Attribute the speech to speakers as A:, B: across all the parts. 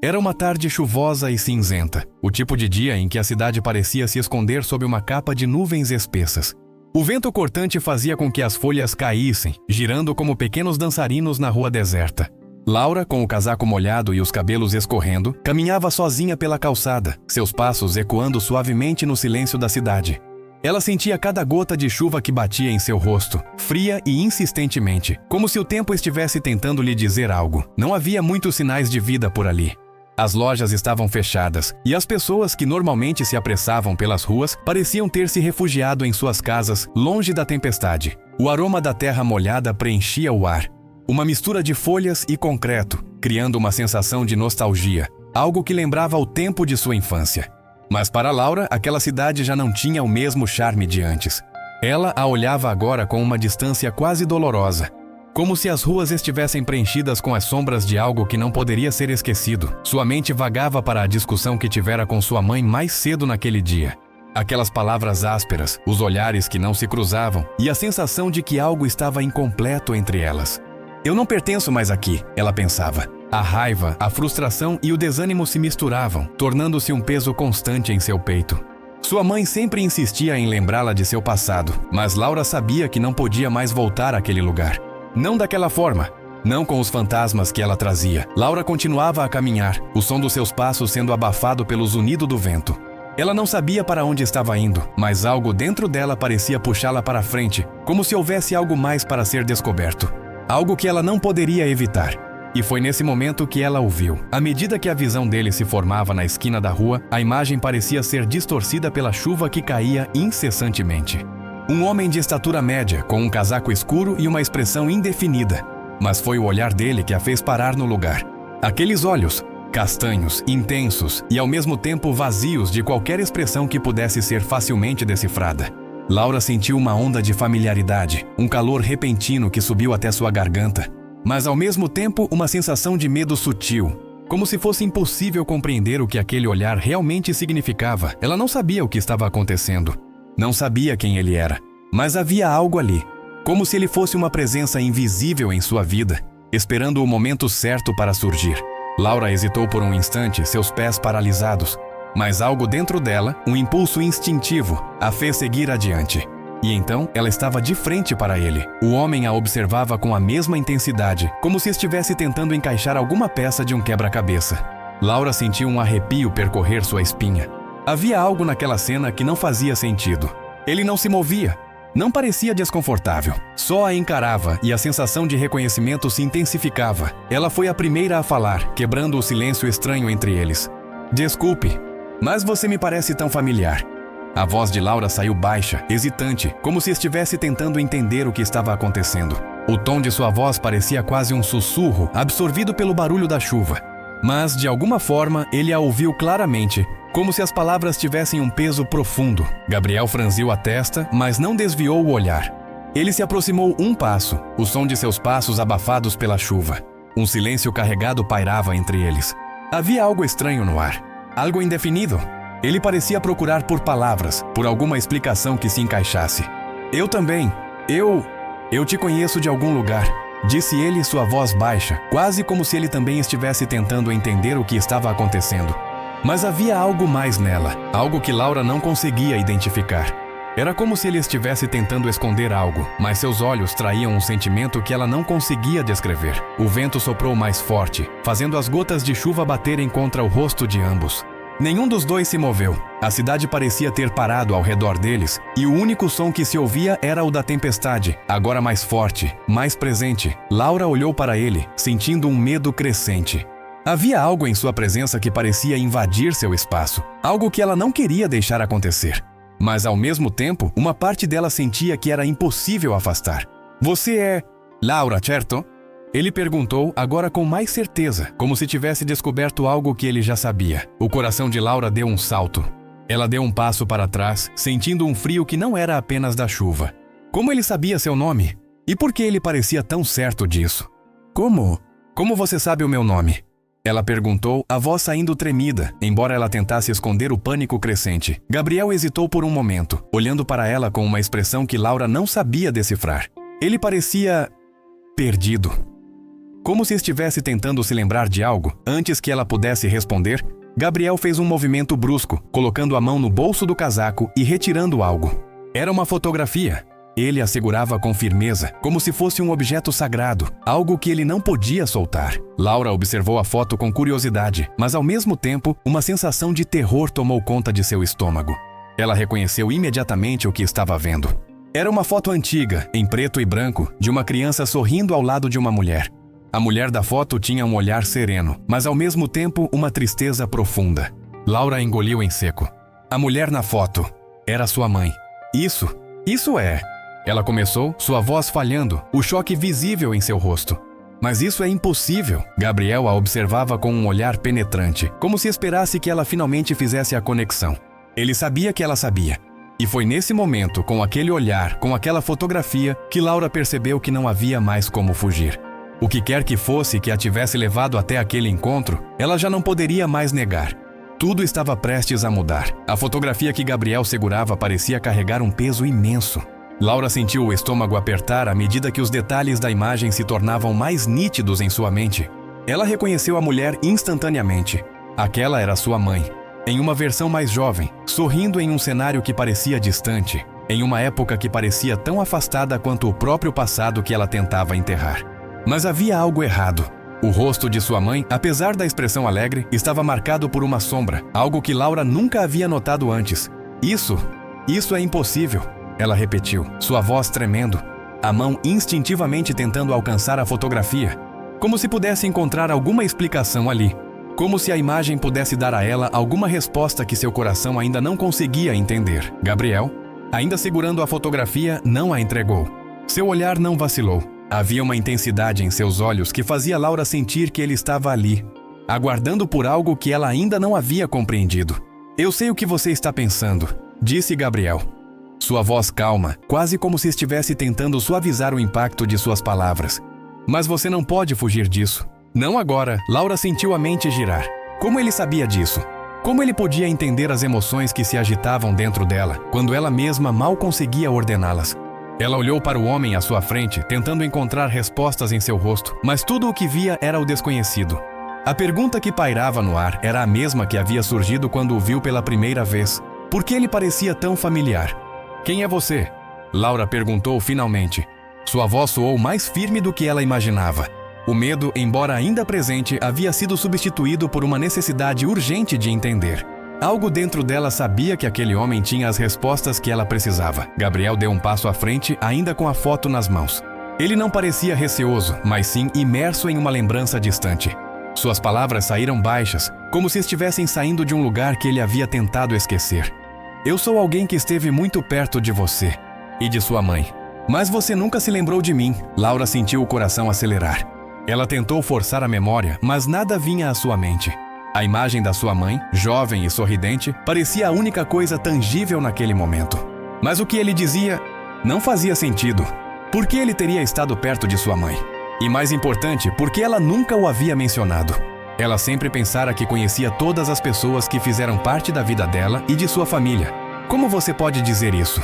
A: Era uma tarde chuvosa e cinzenta, o tipo de dia em que a cidade parecia se esconder sob uma capa de nuvens espessas. O vento cortante fazia com que as folhas caíssem, girando como pequenos dançarinos na rua deserta. Laura, com o casaco molhado e os cabelos escorrendo, caminhava sozinha pela calçada, seus passos ecoando suavemente no silêncio da cidade. Ela sentia cada gota de chuva que batia em seu rosto, fria e insistentemente, como se o tempo estivesse tentando lhe dizer algo. Não havia muitos sinais de vida por ali. As lojas estavam fechadas, e as pessoas que normalmente se apressavam pelas ruas pareciam ter se refugiado em suas casas, longe da tempestade. O aroma da terra molhada preenchia o ar. Uma mistura de folhas e concreto, criando uma sensação de nostalgia, algo que lembrava o tempo de sua infância. Mas para Laura, aquela cidade já não tinha o mesmo charme de antes. Ela a olhava agora com uma distância quase dolorosa, como se as ruas estivessem preenchidas com as sombras de algo que não poderia ser esquecido. Sua mente vagava para a discussão que tivera com sua mãe mais cedo naquele dia. Aquelas palavras ásperas, os olhares que não se cruzavam e a sensação de que algo estava incompleto entre elas. Eu não pertenço mais aqui, ela pensava. A raiva, a frustração e o desânimo se misturavam, tornando-se um peso constante em seu peito. Sua mãe sempre insistia em lembrá-la de seu passado, mas Laura sabia que não podia mais voltar àquele lugar. Não daquela forma, não com os fantasmas que ela trazia. Laura continuava a caminhar, o som dos seus passos sendo abafado pelo zunido do vento. Ela não sabia para onde estava indo, mas algo dentro dela parecia puxá-la para frente, como se houvesse algo mais para ser descoberto. Algo que ela não poderia evitar. E foi nesse momento que ela ouviu. À medida que a visão dele se formava na esquina da rua, a imagem parecia ser distorcida pela chuva que caía incessantemente. Um homem de estatura média, com um casaco escuro e uma expressão indefinida. Mas foi o olhar dele que a fez parar no lugar. Aqueles olhos, castanhos, intensos e ao mesmo tempo vazios de qualquer expressão que pudesse ser facilmente decifrada. Laura sentiu uma onda de familiaridade, um calor repentino que subiu até sua garganta. Mas ao mesmo tempo uma sensação de medo sutil, como se fosse impossível compreender o que aquele olhar realmente significava. Ela não sabia o que estava acontecendo. Não sabia quem ele era, mas havia algo ali, como se ele fosse uma presença invisível em sua vida, esperando o momento certo para surgir. Laura hesitou por um instante, seus pés paralisados, mas algo dentro dela, um impulso instintivo, a fez seguir adiante. E então ela estava de frente para ele. O homem a observava com a mesma intensidade, como se estivesse tentando encaixar alguma peça de um quebra-cabeça. Laura sentiu um arrepio percorrer sua espinha. Havia algo naquela cena que não fazia sentido. Ele não se movia, não parecia desconfortável. Só a encarava e a sensação de reconhecimento se intensificava. Ela foi a primeira a falar, quebrando o silêncio estranho entre eles. Desculpe, mas você me parece tão familiar. A voz de Laura saiu baixa, hesitante, como se estivesse tentando entender o que estava acontecendo. O tom de sua voz parecia quase um sussurro, absorvido pelo barulho da chuva. Mas, de alguma forma, ele a ouviu claramente, como se as palavras tivessem um peso profundo. Gabriel franziu a testa, mas não desviou o olhar. Ele se aproximou um passo, o som de seus passos abafados pela chuva. Um silêncio carregado pairava entre eles. Havia algo estranho no ar, algo indefinido. Ele parecia procurar por palavras, por alguma explicação que se encaixasse. Eu também. Eu te conheço de algum lugar, disse ele, sua voz baixa, quase como se ele também estivesse tentando entender o que estava acontecendo. Mas havia algo mais nela, algo que Laura não conseguia identificar. Era como se ele estivesse tentando esconder algo, mas seus olhos traíam um sentimento que ela não conseguia descrever. O vento soprou mais forte, fazendo as gotas de chuva baterem contra o rosto de ambos. Nenhum dos dois se moveu. A cidade parecia ter parado ao redor deles, e o único som que se ouvia era o da tempestade, agora mais forte, mais presente. Laura olhou para ele, sentindo um medo crescente. Havia algo em sua presença que parecia invadir seu espaço, algo que ela não queria deixar acontecer. Mas ao mesmo tempo, uma parte dela sentia que era impossível afastar. Você é Laura, certo? Ele perguntou, agora com mais certeza, como se tivesse descoberto algo que ele já sabia. O coração de Laura deu um salto. Ela deu um passo para trás, sentindo um frio que não era apenas da chuva. Como ele sabia seu nome? E por que ele parecia tão certo disso? Como você sabe o meu nome? Ela perguntou, a voz saindo tremida, embora ela tentasse esconder o pânico crescente. Gabriel hesitou por um momento, olhando para ela com uma expressão que Laura não sabia decifrar. Ele parecia perdido. Como se estivesse tentando se lembrar de algo, antes que ela pudesse responder, Gabriel fez um movimento brusco, colocando a mão no bolso do casaco e retirando algo. Era uma fotografia. Ele a segurava com firmeza, como se fosse um objeto sagrado, algo que ele não podia soltar. Laura observou a foto com curiosidade, mas ao mesmo tempo, uma sensação de terror tomou conta de seu estômago. Ela reconheceu imediatamente o que estava vendo. Era uma foto antiga, em preto e branco, de uma criança sorrindo ao lado de uma mulher. A mulher da foto tinha um olhar sereno, mas ao mesmo tempo uma tristeza profunda. Laura engoliu em seco. A mulher na foto era sua mãe. Isso é... Ela começou, sua voz falhando, o choque visível em seu rosto. Mas isso é impossível. Gabriel a observava com um olhar penetrante, como se esperasse que ela finalmente fizesse a conexão. Ele sabia que ela sabia. E foi nesse momento, com aquele olhar, com aquela fotografia, que Laura percebeu que não havia mais como fugir. O que quer que fosse que a tivesse levado até aquele encontro, ela já não poderia mais negar. Tudo estava prestes a mudar. A fotografia que Gabriel segurava parecia carregar um peso imenso. Laura sentiu o estômago apertar à medida que os detalhes da imagem se tornavam mais nítidos em sua mente. Ela reconheceu a mulher instantaneamente. Aquela era sua mãe, em uma versão mais jovem, sorrindo em um cenário que parecia distante, em uma época que parecia tão afastada quanto o próprio passado que ela tentava enterrar. Mas havia algo errado. O rosto de sua mãe, apesar da expressão alegre, estava marcado por uma sombra, algo que Laura nunca havia notado antes. Isso é impossível, ela repetiu, sua voz tremendo, a mão instintivamente tentando alcançar a fotografia, como se pudesse encontrar alguma explicação ali, como se a imagem pudesse dar a ela alguma resposta que seu coração ainda não conseguia entender. Gabriel, ainda segurando a fotografia, não a entregou. Seu olhar não vacilou. Havia uma intensidade em seus olhos que fazia Laura sentir que ele estava ali, aguardando por algo que ela ainda não havia compreendido. Eu sei o que você está pensando, disse Gabriel. Sua voz calma, quase como se estivesse tentando suavizar o impacto de suas palavras. Mas você não pode fugir disso. Não agora. Laura sentiu a mente girar. Como ele sabia disso? Como ele podia entender as emoções que se agitavam dentro dela, quando ela mesma mal conseguia ordená-las? Ela olhou para o homem à sua frente, tentando encontrar respostas em seu rosto, mas tudo o que via era o desconhecido. A pergunta que pairava no ar era a mesma que havia surgido quando o viu pela primeira vez. Por que ele parecia tão familiar? Quem é você? Laura perguntou finalmente. Sua voz soou mais firme do que ela imaginava. O medo, embora ainda presente, havia sido substituído por uma necessidade urgente de entender. Algo dentro dela sabia que aquele homem tinha as respostas que ela precisava. Gabriel deu um passo à frente, ainda com a foto nas mãos. Ele não parecia receoso, mas sim imerso em uma lembrança distante. Suas palavras saíram baixas, como se estivessem saindo de um lugar que ele havia tentado esquecer. Eu sou alguém que esteve muito perto de você e de sua mãe. Mas você nunca se lembrou de mim. Laura sentiu o coração acelerar. Ela tentou forçar a memória, mas nada vinha à sua mente. A imagem da sua mãe, jovem e sorridente, parecia a única coisa tangível naquele momento. Mas o que ele dizia não fazia sentido. Por que ele teria estado perto de sua mãe? E mais importante, por que ela nunca o havia mencionado? Ela sempre pensara que conhecia todas as pessoas que fizeram parte da vida dela e de sua família. Como você pode dizer isso?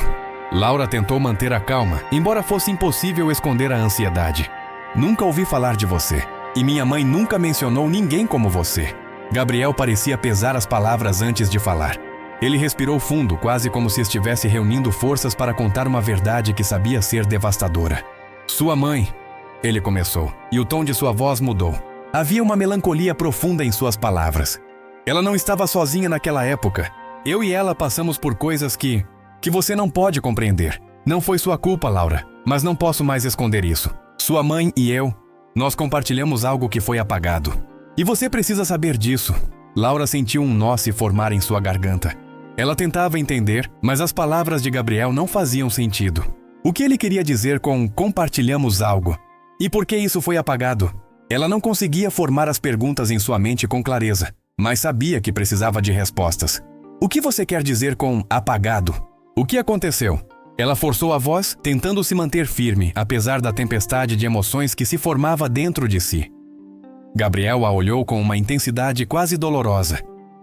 A: Laura tentou manter a calma, embora fosse impossível esconder a ansiedade. Nunca ouvi falar de você, e minha mãe nunca mencionou ninguém como você. Gabriel parecia pesar as palavras antes de falar. Ele respirou fundo, quase como se estivesse reunindo forças para contar uma verdade que sabia ser devastadora. Sua mãe, ele começou, e o tom de sua voz mudou. Havia uma melancolia profunda em suas palavras. Ela não estava sozinha naquela época. Eu e ela passamos por coisas que você não pode compreender. Não foi sua culpa, Laura, mas não posso mais esconder isso. Sua mãe e eu, nós compartilhamos algo que foi apagado. E você precisa saber disso. Laura sentiu um nó se formar em sua garganta. Ela tentava entender, mas as palavras de Gabriel não faziam sentido. O que ele queria dizer com compartilhamos algo? E por que isso foi apagado? Ela não conseguia formar as perguntas em sua mente com clareza, mas sabia que precisava de respostas. O que você quer dizer com apagado? O que aconteceu? Ela forçou a voz, tentando se manter firme, apesar da tempestade de emoções que se formava dentro de si. Gabriel a olhou com uma intensidade quase dolorosa,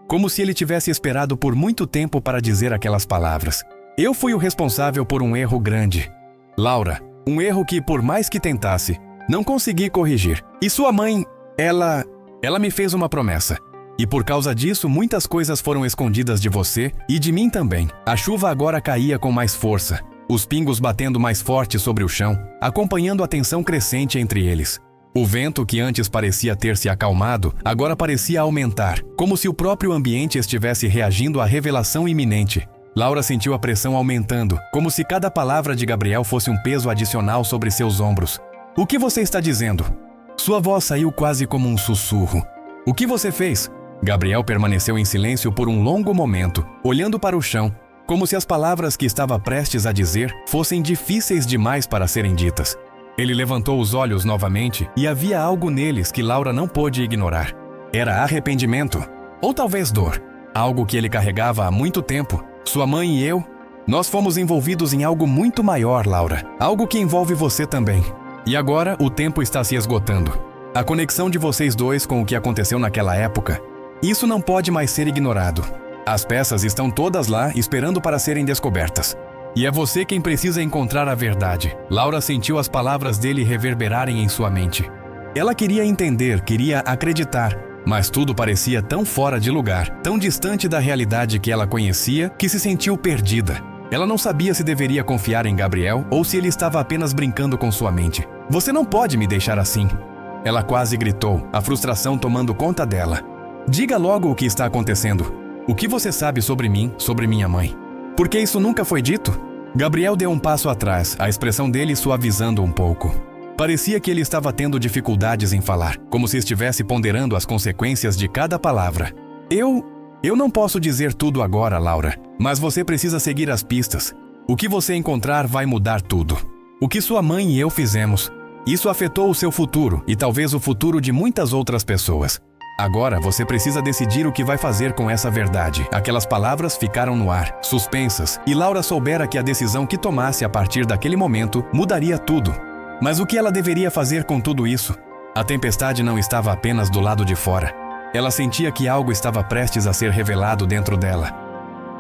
A: como se ele tivesse esperado por muito tempo para dizer aquelas palavras. Eu fui o responsável por um erro grande. Laura, um erro que, por mais que tentasse, Não consegui corrigir. E sua mãe, ela me fez uma promessa. E por causa disso, muitas coisas foram escondidas de você e de mim também. A chuva agora caía com mais força, os pingos batendo mais forte sobre o chão, acompanhando a tensão crescente entre eles. O vento, que antes parecia ter se acalmado, agora parecia aumentar, como se o próprio ambiente estivesse reagindo à revelação iminente. Laura sentiu a pressão aumentando, como se cada palavra de Gabriel fosse um peso adicional sobre seus ombros. O que você está dizendo? Sua voz saiu quase como um sussurro. O que você fez? Gabriel permaneceu em silêncio por um longo momento, olhando para o chão, como se as palavras que estava prestes a dizer fossem difíceis demais para serem ditas. Ele levantou os olhos novamente e havia algo neles que Laura não pôde ignorar. Era arrependimento, ou talvez dor, algo que ele carregava há muito tempo. Sua mãe e eu, nós fomos envolvidos em algo muito maior, Laura, algo que envolve você também. E agora o tempo está se esgotando. A conexão de vocês dois com o que aconteceu naquela época, isso não pode mais ser ignorado. As peças estão todas lá esperando para serem descobertas. E é você quem precisa encontrar a verdade. Laura sentiu as palavras dele reverberarem em sua mente. Ela queria entender, queria acreditar, mas tudo parecia tão fora de lugar, tão distante da realidade que ela conhecia, que se sentiu perdida. Ela não sabia se deveria confiar em Gabriel ou se ele estava apenas brincando com sua mente. Você não pode me deixar assim. Ela quase gritou, a frustração tomando conta dela. Diga logo o que está acontecendo. O que você sabe sobre mim, sobre minha mãe? Por que isso nunca foi dito? Gabriel deu um passo atrás, a expressão dele suavizando um pouco. Parecia que ele estava tendo dificuldades em falar, como se estivesse ponderando as consequências de cada palavra. Eu não posso dizer tudo agora, Laura, mas você precisa seguir as pistas. O que você encontrar vai mudar tudo. O que sua mãe e eu fizemos, isso afetou o seu futuro e talvez o futuro de muitas outras pessoas. Agora você precisa decidir o que vai fazer com essa verdade. Aquelas palavras ficaram no ar, suspensas, e Laura soubera que a decisão que tomasse a partir daquele momento mudaria tudo. Mas o que ela deveria fazer com tudo isso? A tempestade não estava apenas do lado de fora. Ela sentia que algo estava prestes a ser revelado dentro dela.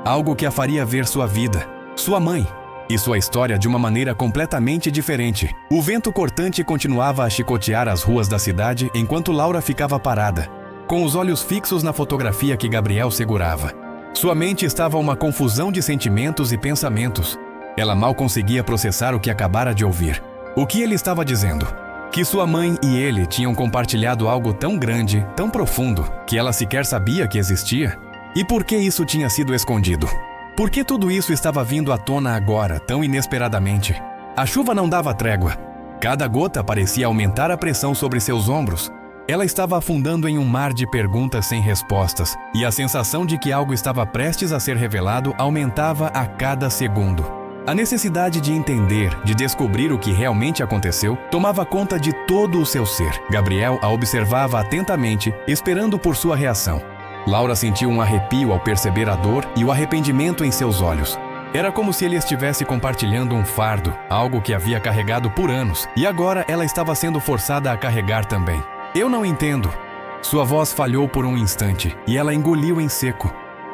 A: Algo que a faria ver sua vida, sua mãe e sua história de uma maneira completamente diferente. O vento cortante continuava a chicotear as ruas da cidade enquanto Laura ficava parada, com os olhos fixos na fotografia que Gabriel segurava. Sua mente estava uma confusão de sentimentos e pensamentos. Ela mal conseguia processar o que acabara de ouvir. O que ele estava dizendo? Que sua mãe e ele tinham compartilhado algo tão grande, tão profundo, que ela sequer sabia que existia? E por que isso tinha sido escondido? Por que tudo isso estava vindo à tona agora, tão inesperadamente? A chuva não dava trégua. Cada gota parecia aumentar a pressão sobre seus ombros. Ela estava afundando em um mar de perguntas sem respostas, e a sensação de que algo estava prestes a ser revelado aumentava a cada segundo. A necessidade de entender, de descobrir o que realmente aconteceu, tomava conta de todo o seu ser. Gabriel a observava atentamente, esperando por sua reação. Laura sentiu um arrepio ao perceber a dor e o arrependimento em seus olhos. Era como se ele estivesse compartilhando um fardo, algo que havia carregado por anos, e agora ela estava sendo forçada a carregar também. Eu não entendo. Sua voz falhou por um instante, e ela engoliu em seco.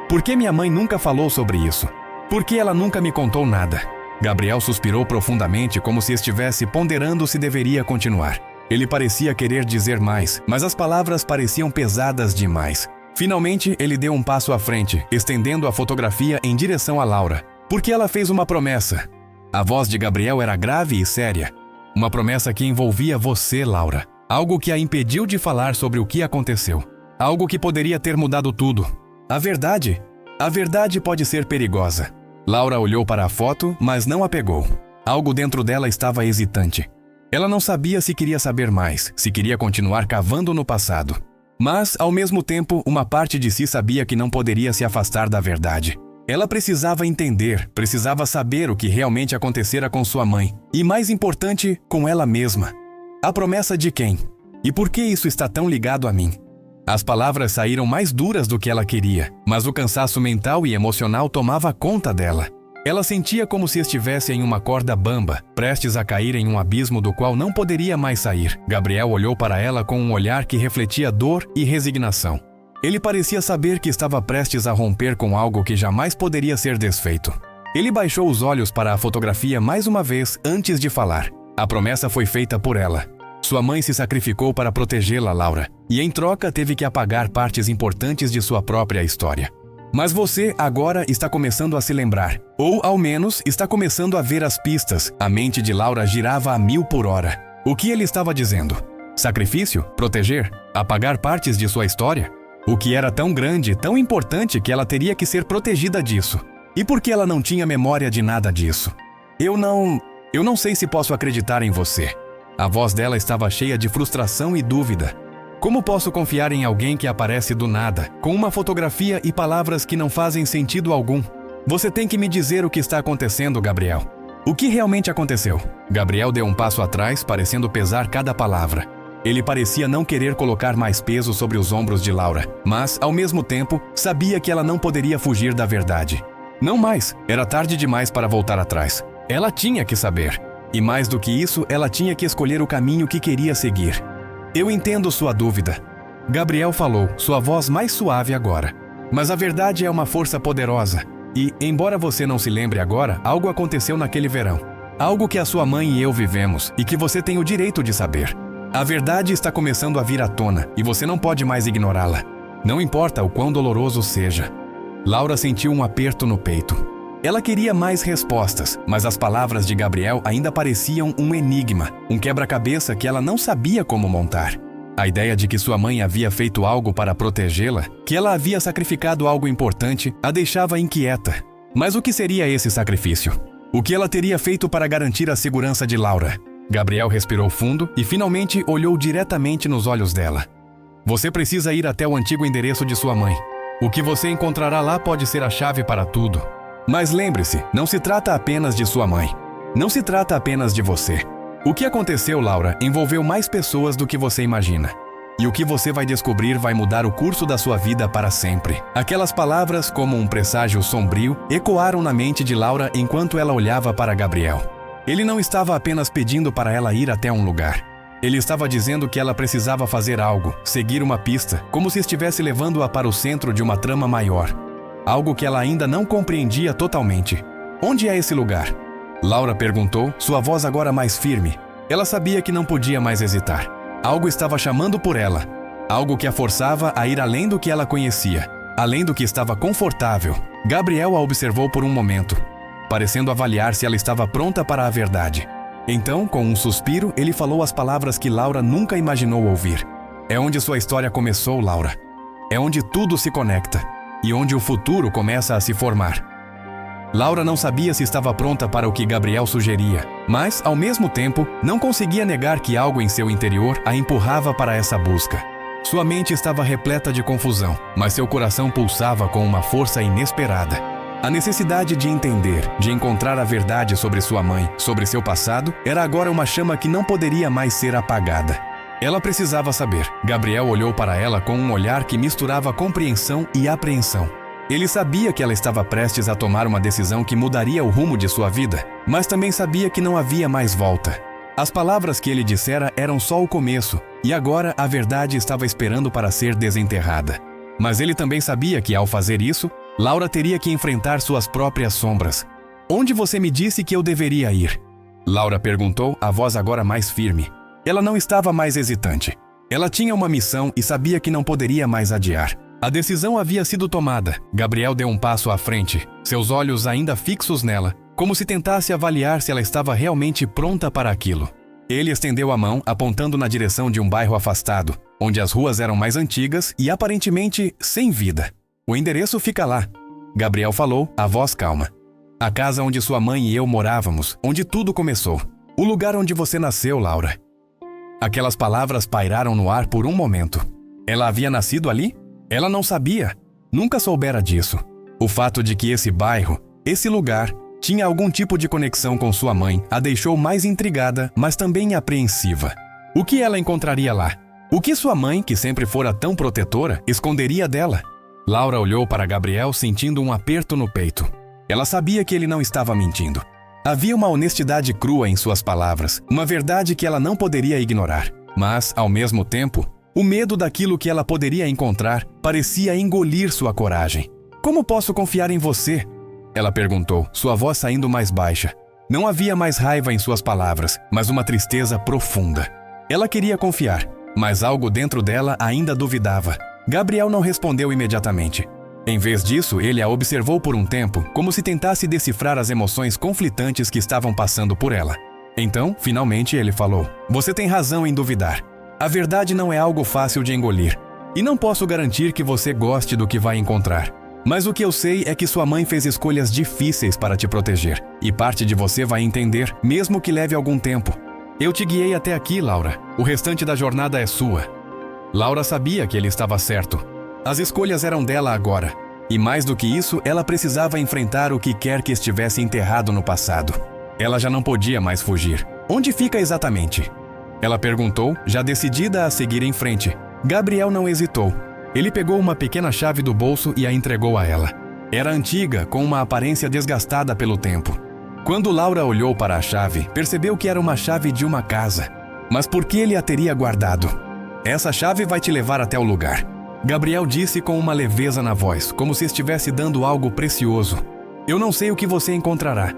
A: Por que minha mãe nunca falou sobre isso? Por que ela nunca me contou nada? Gabriel suspirou profundamente, como se estivesse ponderando se deveria continuar. Ele parecia querer dizer mais, mas as palavras pareciam pesadas demais. Finalmente, ele deu um passo à frente, estendendo a fotografia em direção a Laura. Porque ela fez uma promessa. A voz de Gabriel era grave e séria. Uma promessa que envolvia você, Laura. Algo que a impediu de falar sobre o que aconteceu. Algo que poderia ter mudado tudo. A verdade pode ser perigosa. Laura olhou para a foto, mas não a pegou. Algo dentro dela estava hesitante. Ela não sabia se queria saber mais, se queria continuar cavando no passado. Mas, ao mesmo tempo, uma parte de si sabia que não poderia se afastar da verdade. Ela precisava entender, precisava saber o que realmente acontecera com sua mãe. E mais importante, com ela mesma. A promessa de quem? E por que isso está tão ligado a mim? As palavras saíram mais duras do que ela queria, mas o cansaço mental e emocional tomava conta dela. Ela sentia como se estivesse em uma corda bamba, prestes a cair em um abismo do qual não poderia mais sair. Gabriel olhou para ela com um olhar que refletia dor e resignação. Ele parecia saber que estava prestes a romper com algo que jamais poderia ser desfeito. Ele baixou os olhos para a fotografia mais uma vez antes de falar. A promessa foi feita por ela. Sua mãe se sacrificou para protegê-la, Laura, e em troca teve que apagar partes importantes de sua própria história. Mas você agora está começando a se lembrar, ou ao menos está começando a ver as pistas. A mente de Laura girava a 1000 por hora. O que ele estava dizendo? Sacrifício? Proteger? Apagar partes de sua história? O que era tão grande, tão importante que ela teria que ser protegida disso? E por que ela não tinha memória de nada disso? Eu não sei se posso acreditar em você. A voz dela estava cheia de frustração e dúvida. Como posso confiar em alguém que aparece do nada, com uma fotografia e palavras que não fazem sentido algum? Você tem que me dizer o que está acontecendo, Gabriel. O que realmente aconteceu? Gabriel deu um passo atrás, parecendo pesar cada palavra. Ele parecia não querer colocar mais peso sobre os ombros de Laura, mas, ao mesmo tempo, sabia que ela não poderia fugir da verdade. Não mais, era tarde demais para voltar atrás. Ela tinha que saber. E mais do que isso, ela tinha que escolher o caminho que queria seguir. Eu entendo sua dúvida. Gabriel falou, sua voz mais suave agora. Mas a verdade é uma força poderosa. E, embora você não se lembre agora, algo aconteceu naquele verão. Algo que a sua mãe e eu vivemos e que você tem o direito de saber. A verdade está começando a vir à tona e você não pode mais ignorá-la. Não importa o quão doloroso seja. Laura sentiu um aperto no peito. Ela queria mais respostas, mas as palavras de Gabriel ainda pareciam um enigma, um quebra-cabeça que ela não sabia como montar. A ideia de que sua mãe havia feito algo para protegê-la, que ela havia sacrificado algo importante, a deixava inquieta. Mas o que seria esse sacrifício? O que ela teria feito para garantir a segurança de Laura? Gabriel respirou fundo e finalmente olhou diretamente nos olhos dela. Você precisa ir até o antigo endereço de sua mãe. O que você encontrará lá pode ser a chave para tudo. Mas lembre-se, não se trata apenas de sua mãe. Não se trata apenas de você. O que aconteceu, Laura, envolveu mais pessoas do que você imagina. E o que você vai descobrir vai mudar o curso da sua vida para sempre. Aquelas palavras, como um presságio sombrio, ecoaram na mente de Laura enquanto ela olhava para Gabriel. Ele não estava apenas pedindo para ela ir até um lugar. Ele estava dizendo que ela precisava fazer algo, seguir uma pista, como se estivesse levando-a para o centro de uma trama maior. Algo que ela ainda não compreendia totalmente. Onde é esse lugar? Laura perguntou, sua voz agora mais firme. Ela sabia que não podia mais hesitar. Algo estava chamando por ela. Algo que a forçava a ir além do que ela conhecia. Além do que estava confortável. Gabriel a observou por um momento, parecendo avaliar se ela estava pronta para a verdade. Então, com um suspiro, ele falou as palavras que Laura nunca imaginou ouvir. É onde sua história começou, Laura. É onde tudo se conecta. E onde o futuro começa a se formar. Laura não sabia se estava pronta para o que Gabriel sugeria, mas, ao mesmo tempo, não conseguia negar que algo em seu interior a empurrava para essa busca. Sua mente estava repleta de confusão, mas seu coração pulsava com uma força inesperada. A necessidade de entender, de encontrar a verdade sobre sua mãe, sobre seu passado, era agora uma chama que não poderia mais ser apagada. Ela precisava saber. Gabriel olhou para ela com um olhar que misturava compreensão e apreensão. Ele sabia que ela estava prestes a tomar uma decisão que mudaria o rumo de sua vida, mas também sabia que não havia mais volta. As palavras que ele dissera eram só o começo, e agora a verdade estava esperando para ser desenterrada. Mas ele também sabia que, ao fazer isso, Laura teria que enfrentar suas próprias sombras. Onde você me disse que eu deveria ir? Laura perguntou, a voz agora mais firme. Ela não estava mais hesitante. Ela tinha uma missão e sabia que não poderia mais adiar. A decisão havia sido tomada. Gabriel deu um passo à frente, seus olhos ainda fixos nela, como se tentasse avaliar se ela estava realmente pronta para aquilo. Ele estendeu a mão, apontando na direção de um bairro afastado, onde as ruas eram mais antigas e aparentemente sem vida. O endereço fica lá, Gabriel falou, a voz calma. A casa onde sua mãe e eu morávamos, onde tudo começou. O lugar onde você nasceu, Laura. Aquelas palavras pairaram no ar por um momento. Ela havia nascido ali? Ela não sabia. Nunca soubera disso. O fato de que esse bairro, esse lugar, tinha algum tipo de conexão com sua mãe a deixou mais intrigada, mas também apreensiva. O que ela encontraria lá? O que sua mãe, que sempre fora tão protetora, esconderia dela? Laura olhou para Gabriel sentindo um aperto no peito. Ela sabia que ele não estava mentindo. Havia uma honestidade crua em suas palavras, uma verdade que ela não poderia ignorar. Mas, ao mesmo tempo, o medo daquilo que ela poderia encontrar parecia engolir sua coragem. Como posso confiar em você? Ela perguntou, sua voz saindo mais baixa. Não havia mais raiva em suas palavras, mas uma tristeza profunda. Ela queria confiar, mas algo dentro dela ainda duvidava. Gabriel não respondeu imediatamente. Em vez disso, ele a observou por um tempo, como se tentasse decifrar as emoções conflitantes que estavam passando por ela. Então, finalmente, ele falou: "Você tem razão em duvidar. A verdade não é algo fácil de engolir. E não posso garantir que você goste do que vai encontrar. Mas o que eu sei é que sua mãe fez escolhas difíceis para te proteger. E parte de você vai entender, mesmo que leve algum tempo. Eu te guiei até aqui, Laura. O restante da jornada é sua." Laura sabia que ele estava certo. As escolhas eram dela agora. E mais do que isso, ela precisava enfrentar o que quer que estivesse enterrado no passado. Ela já não podia mais fugir. "Onde fica exatamente?" Ela perguntou, já decidida a seguir em frente. Gabriel não hesitou. Ele pegou uma pequena chave do bolso e a entregou a ela. Era antiga, com uma aparência desgastada pelo tempo. Quando Laura olhou para a chave, percebeu que era uma chave de uma casa. Mas por que ele a teria guardado? "Essa chave vai te levar até o lugar", Gabriel disse com uma leveza na voz, como se estivesse dando algo precioso. "Eu não sei o que você encontrará,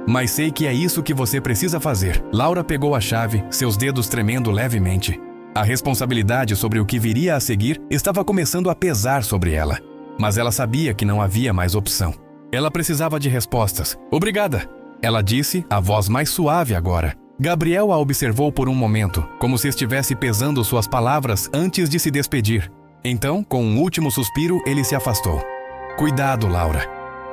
A: mas sei que é isso que você precisa fazer." Laura pegou a chave, seus dedos tremendo levemente. A responsabilidade sobre o que viria a seguir estava começando a pesar sobre ela. Mas ela sabia que não havia mais opção. Ela precisava de respostas. "Obrigada", ela disse, a voz mais suave agora. Gabriel a observou por um momento, como se estivesse pesando suas palavras antes de se despedir. Então, com um último suspiro, ele se afastou. "Cuidado, Laura.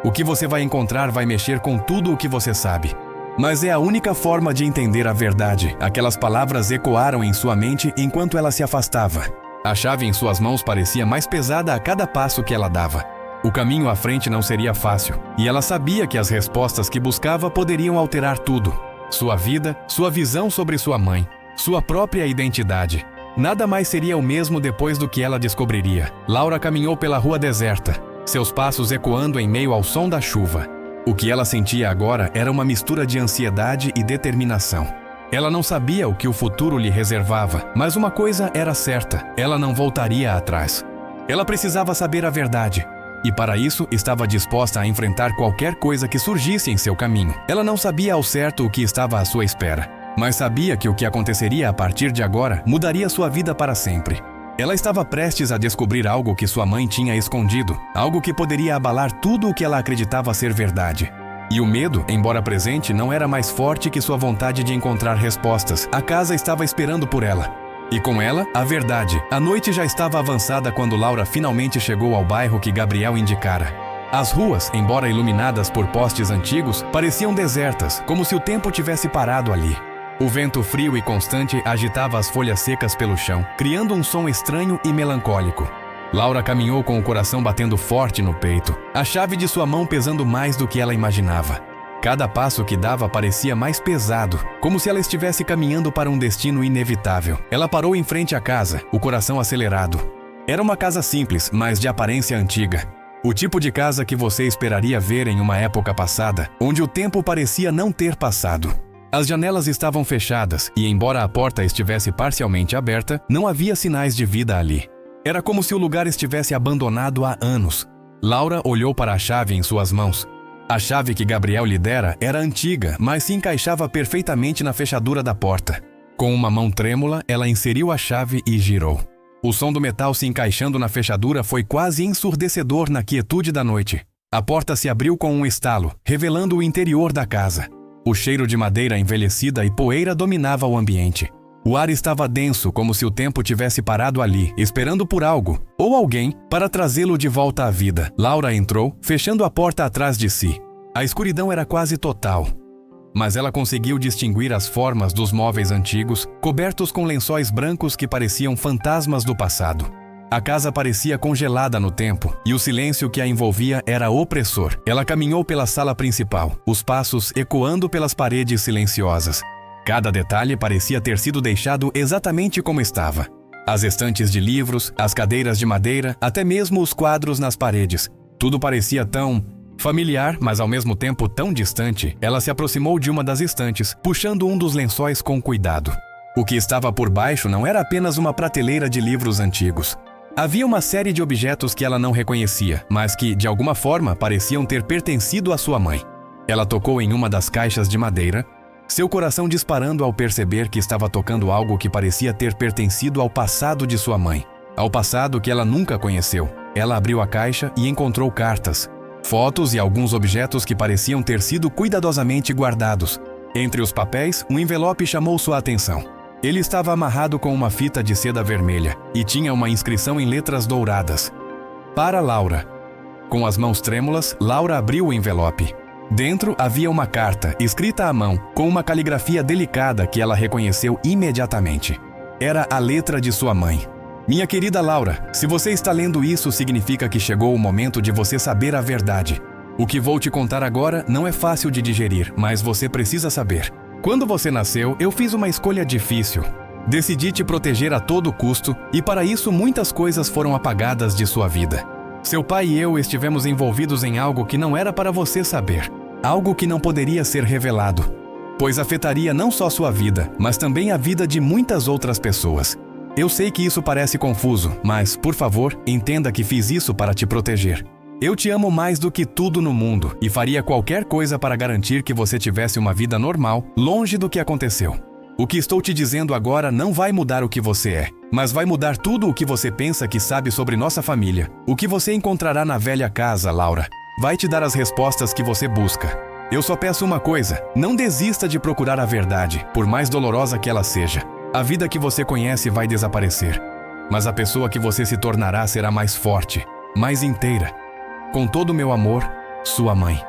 A: O que você vai encontrar vai mexer com tudo o que você sabe. Mas é a única forma de entender a verdade." Aquelas palavras ecoaram em sua mente enquanto ela se afastava. A chave em suas mãos parecia mais pesada a cada passo que ela dava. O caminho à frente não seria fácil, e ela sabia que as respostas que buscava poderiam alterar tudo. Sua vida, sua visão sobre sua mãe, sua própria identidade. Nada mais seria o mesmo depois do que ela descobriria. Laura caminhou pela rua deserta, seus passos ecoando em meio ao som da chuva. O que ela sentia agora era uma mistura de ansiedade e determinação. Ela não sabia o que o futuro lhe reservava, mas uma coisa era certa: ela não voltaria atrás. Ela precisava saber a verdade, e para isso estava disposta a enfrentar qualquer coisa que surgisse em seu caminho. Ela não sabia ao certo o que estava à sua espera, mas sabia que o que aconteceria a partir de agora mudaria sua vida para sempre. Ela estava prestes a descobrir algo que sua mãe tinha escondido, algo que poderia abalar tudo o que ela acreditava ser verdade. E o medo, embora presente, não era mais forte que sua vontade de encontrar respostas. A casa estava esperando por ela. E com ela, a verdade. A noite já estava avançada quando Laura finalmente chegou ao bairro que Gabriel indicara. As ruas, embora iluminadas por postes antigos, pareciam desertas, como se o tempo tivesse parado ali. O vento frio e constante agitava as folhas secas pelo chão, criando um som estranho e melancólico. Laura caminhou com o coração batendo forte no peito, a chave de sua mão pesando mais do que ela imaginava. Cada passo que dava parecia mais pesado, como se ela estivesse caminhando para um destino inevitável. Ela parou em frente à casa, o coração acelerado. Era uma casa simples, mas de aparência antiga. O tipo de casa que você esperaria ver em uma época passada, onde o tempo parecia não ter passado. As janelas estavam fechadas e, embora a porta estivesse parcialmente aberta, não havia sinais de vida ali. Era como se o lugar estivesse abandonado há anos. Laura olhou para a chave em suas mãos. A chave que Gabriel lhe dera era antiga, mas se encaixava perfeitamente na fechadura da porta. Com uma mão trêmula, ela inseriu a chave e girou. O som do metal se encaixando na fechadura foi quase ensurdecedor na quietude da noite. A porta se abriu com um estalo, revelando o interior da casa. O cheiro de madeira envelhecida e poeira dominava o ambiente. O ar estava denso, como se o tempo tivesse parado ali, esperando por algo, ou alguém, para trazê-lo de volta à vida. Laura entrou, fechando a porta atrás de si. A escuridão era quase total, mas ela conseguiu distinguir as formas dos móveis antigos, cobertos com lençóis brancos que pareciam fantasmas do passado. A casa parecia congelada no tempo, e o silêncio que a envolvia era opressor. Ela caminhou pela sala principal, os passos ecoando pelas paredes silenciosas. Cada detalhe parecia ter sido deixado exatamente como estava. As estantes de livros, as cadeiras de madeira, até mesmo os quadros nas paredes. Tudo parecia tão familiar, mas ao mesmo tempo tão distante. Ela se aproximou de uma das estantes, puxando um dos lençóis com cuidado. O que estava por baixo não era apenas uma prateleira de livros antigos. Havia uma série de objetos que ela não reconhecia, mas que, de alguma forma, pareciam ter pertencido à sua mãe. Ela tocou em uma das caixas de madeira. seu coração disparando ao perceber que estava tocando algo que parecia ter pertencido ao passado de sua mãe, ao passado que ela nunca conheceu. Ela abriu a caixa e encontrou cartas, fotos e alguns objetos que pareciam ter sido cuidadosamente guardados. Entre os papéis, um envelope chamou sua atenção. Ele estava amarrado com uma fita de seda vermelha e tinha uma inscrição em letras douradas. Para Laura. Com as mãos trêmulas, Laura abriu o envelope. Dentro havia uma carta, escrita à mão, com uma caligrafia delicada que ela reconheceu imediatamente. Era a letra de sua mãe. Minha querida Laura, se você está lendo isso, significa que chegou o momento de você saber a verdade. O que vou te contar agora não é fácil de digerir, mas você precisa saber. Quando você nasceu, eu fiz uma escolha difícil. Decidi te proteger a todo custo e para isso muitas coisas foram apagadas de sua vida. Seu pai e eu estivemos envolvidos em algo que não era para você saber. Algo que não poderia ser revelado, pois afetaria não só sua vida, mas também a vida de muitas outras pessoas. Eu sei que isso parece confuso, mas, por favor, entenda que fiz isso para te proteger. Eu te amo mais do que tudo no mundo e faria qualquer coisa para garantir que você tivesse uma vida normal, longe do que aconteceu. O que estou te dizendo agora não vai mudar o que você é, mas vai mudar tudo o que você pensa que sabe sobre nossa família. O que você encontrará na velha casa, Laura, vai te dar as respostas que você busca. Eu só peço uma coisa: não desista de procurar a verdade, por mais dolorosa que ela seja. A vida que você conhece vai desaparecer, mas a pessoa que você se tornará será mais forte, mais inteira. Com todo o meu amor, sua mãe.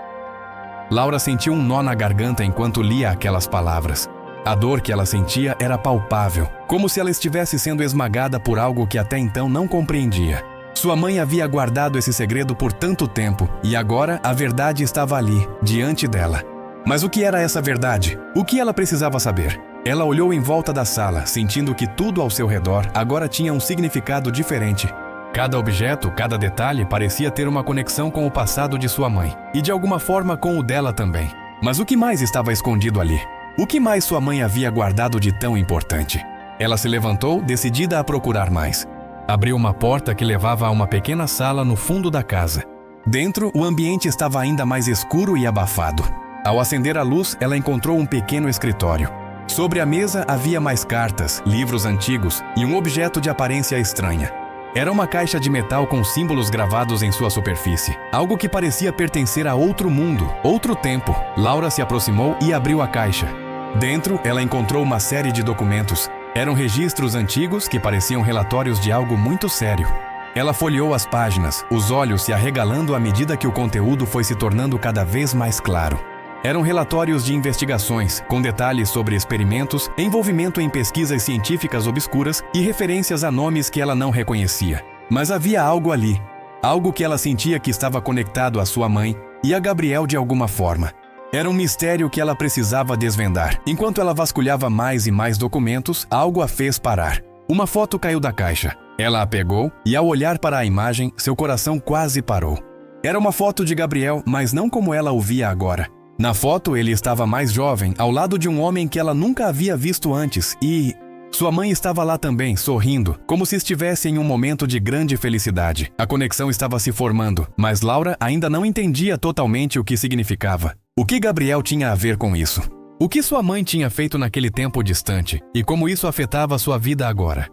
A: Laura sentiu um nó na garganta enquanto lia aquelas palavras. A dor que ela sentia era palpável, como se ela estivesse sendo esmagada por algo que até então não compreendia. Sua mãe havia guardado esse segredo por tanto tempo, e agora a verdade estava ali, diante dela. Mas o que era essa verdade? O que ela precisava saber? Ela olhou em volta da sala, sentindo que tudo ao seu redor agora tinha um significado diferente. Cada objeto, cada detalhe parecia ter uma conexão com o passado de sua mãe, e de alguma forma com o dela também. Mas o que mais estava escondido ali? O que mais sua mãe havia guardado de tão importante? Ela se levantou, decidida a procurar mais. Abriu uma porta que levava a uma pequena sala no fundo da casa. Dentro, o ambiente estava ainda mais escuro e abafado. Ao acender a luz, ela encontrou um pequeno escritório. Sobre a mesa havia mais cartas, livros antigos e um objeto de aparência estranha. Era uma caixa de metal com símbolos gravados em sua superfície. Algo que parecia pertencer a outro mundo, outro tempo. Laura se aproximou e abriu a caixa. Dentro, ela encontrou uma série de documentos. Eram registros antigos que pareciam relatórios de algo muito sério. Ela folheou as páginas, os olhos se arregalando à medida que o conteúdo foi se tornando cada vez mais claro. Eram relatórios de investigações, com detalhes sobre experimentos, envolvimento em pesquisas científicas obscuras e referências a nomes que ela não reconhecia. Mas havia algo ali, algo que ela sentia que estava conectado à sua mãe e a Gabriel de alguma forma. Era um mistério que ela precisava desvendar. Enquanto ela vasculhava mais e mais documentos, algo a fez parar. Uma foto caiu da caixa. Ela a pegou e, ao olhar para a imagem, seu coração quase parou. Era uma foto de Gabriel, mas não como ela o via agora. Na foto, ele estava mais jovem, ao lado de um homem que ela nunca havia visto antes e... sua mãe estava lá também, sorrindo, como se estivesse em um momento de grande felicidade. A conexão estava se formando, mas Laura ainda não entendia totalmente o que significava. O que Gabriel tinha a ver com isso? O que sua mãe tinha feito naquele tempo distante e como isso afetava sua vida agora?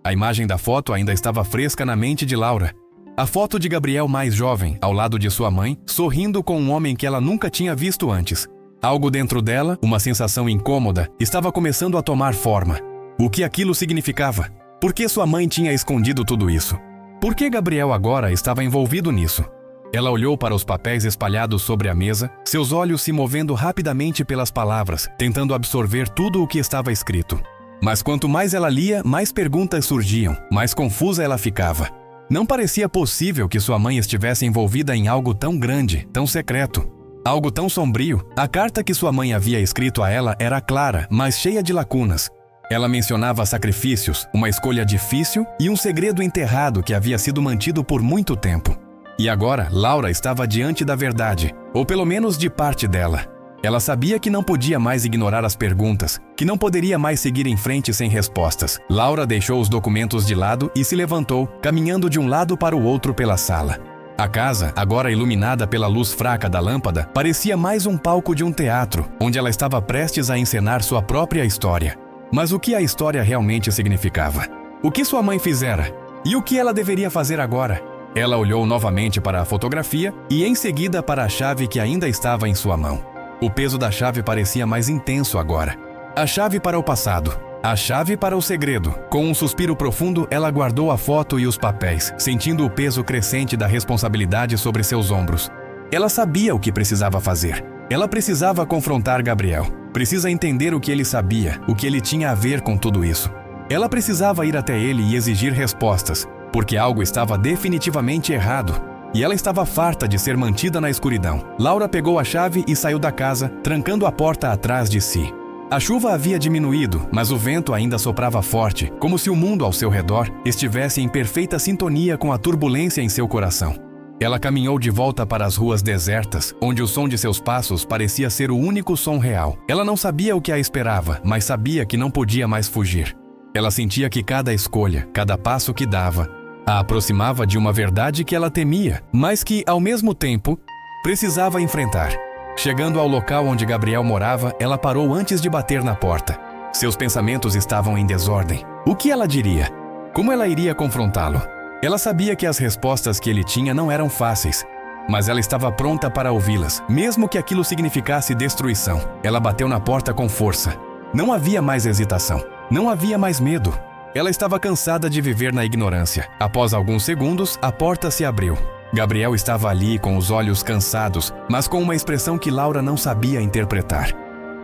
A: A imagem da foto ainda estava fresca na mente de Laura. A foto de Gabriel mais jovem, ao lado de sua mãe, sorrindo com um homem que ela nunca tinha visto antes. Algo dentro dela, uma sensação incômoda, estava começando a tomar forma. O que aquilo significava? Por que sua mãe tinha escondido tudo isso? Por que Gabriel agora estava envolvido nisso? Ela olhou para os papéis espalhados sobre a mesa, seus olhos se movendo rapidamente pelas palavras, tentando absorver tudo o que estava escrito. Mas quanto mais ela lia, mais perguntas surgiam, mais confusa ela ficava. Não parecia possível que sua mãe estivesse envolvida em algo tão grande, tão secreto. Algo tão sombrio. A carta que sua mãe havia escrito a ela era clara, mas cheia de lacunas. Ela mencionava sacrifícios, uma escolha difícil e um segredo enterrado que havia sido mantido por muito tempo. E agora, Laura estava diante da verdade, ou pelo menos de parte dela. Ela sabia que não podia mais ignorar as perguntas, que não poderia mais seguir em frente sem respostas. Laura deixou os documentos de lado e se levantou, caminhando de um lado para o outro pela sala. A casa, agora iluminada pela luz fraca da lâmpada, parecia mais um palco de um teatro, onde ela estava prestes a encenar sua própria história. Mas o que a história realmente significava? O que sua mãe fizera? E o que ela deveria fazer agora? Ela olhou novamente para a fotografia e em seguida para a chave que ainda estava em sua mão. O peso da chave parecia mais intenso agora. A chave para o passado. A chave para o segredo. Com um suspiro profundo, ela guardou a foto e os papéis, sentindo o peso crescente da responsabilidade sobre seus ombros. Ela sabia o que precisava fazer. Ela precisava confrontar Gabriel. Precisa entender o que ele sabia, o que ele tinha a ver com tudo isso. Ela precisava ir até ele e exigir respostas, porque algo estava definitivamente errado. E ela estava farta de ser mantida na escuridão. Laura pegou a chave e saiu da casa, trancando a porta atrás de si. A chuva havia diminuído, mas o vento ainda soprava forte, como se o mundo ao seu redor estivesse em perfeita sintonia com a turbulência em seu coração. Ela caminhou de volta para as ruas desertas, onde o som de seus passos parecia ser o único som real. Ela não sabia o que a esperava, mas sabia que não podia mais fugir. Ela sentia que cada escolha, cada passo que dava, a aproximava de uma verdade que ela temia, mas que, ao mesmo tempo, precisava enfrentar. Chegando ao local onde Gabriel morava, ela parou antes de bater na porta. Seus pensamentos estavam em desordem. O que ela diria? Como ela iria confrontá-lo? Ela sabia que as respostas que ele tinha não eram fáceis, mas ela estava pronta para ouvi-las, mesmo que aquilo significasse destruição. Ela bateu na porta com força. Não havia mais hesitação. Não havia mais medo. Ela estava cansada de viver na ignorância. Após alguns segundos, a porta se abriu. Gabriel estava ali com os olhos cansados, mas com uma expressão que Laura não sabia interpretar.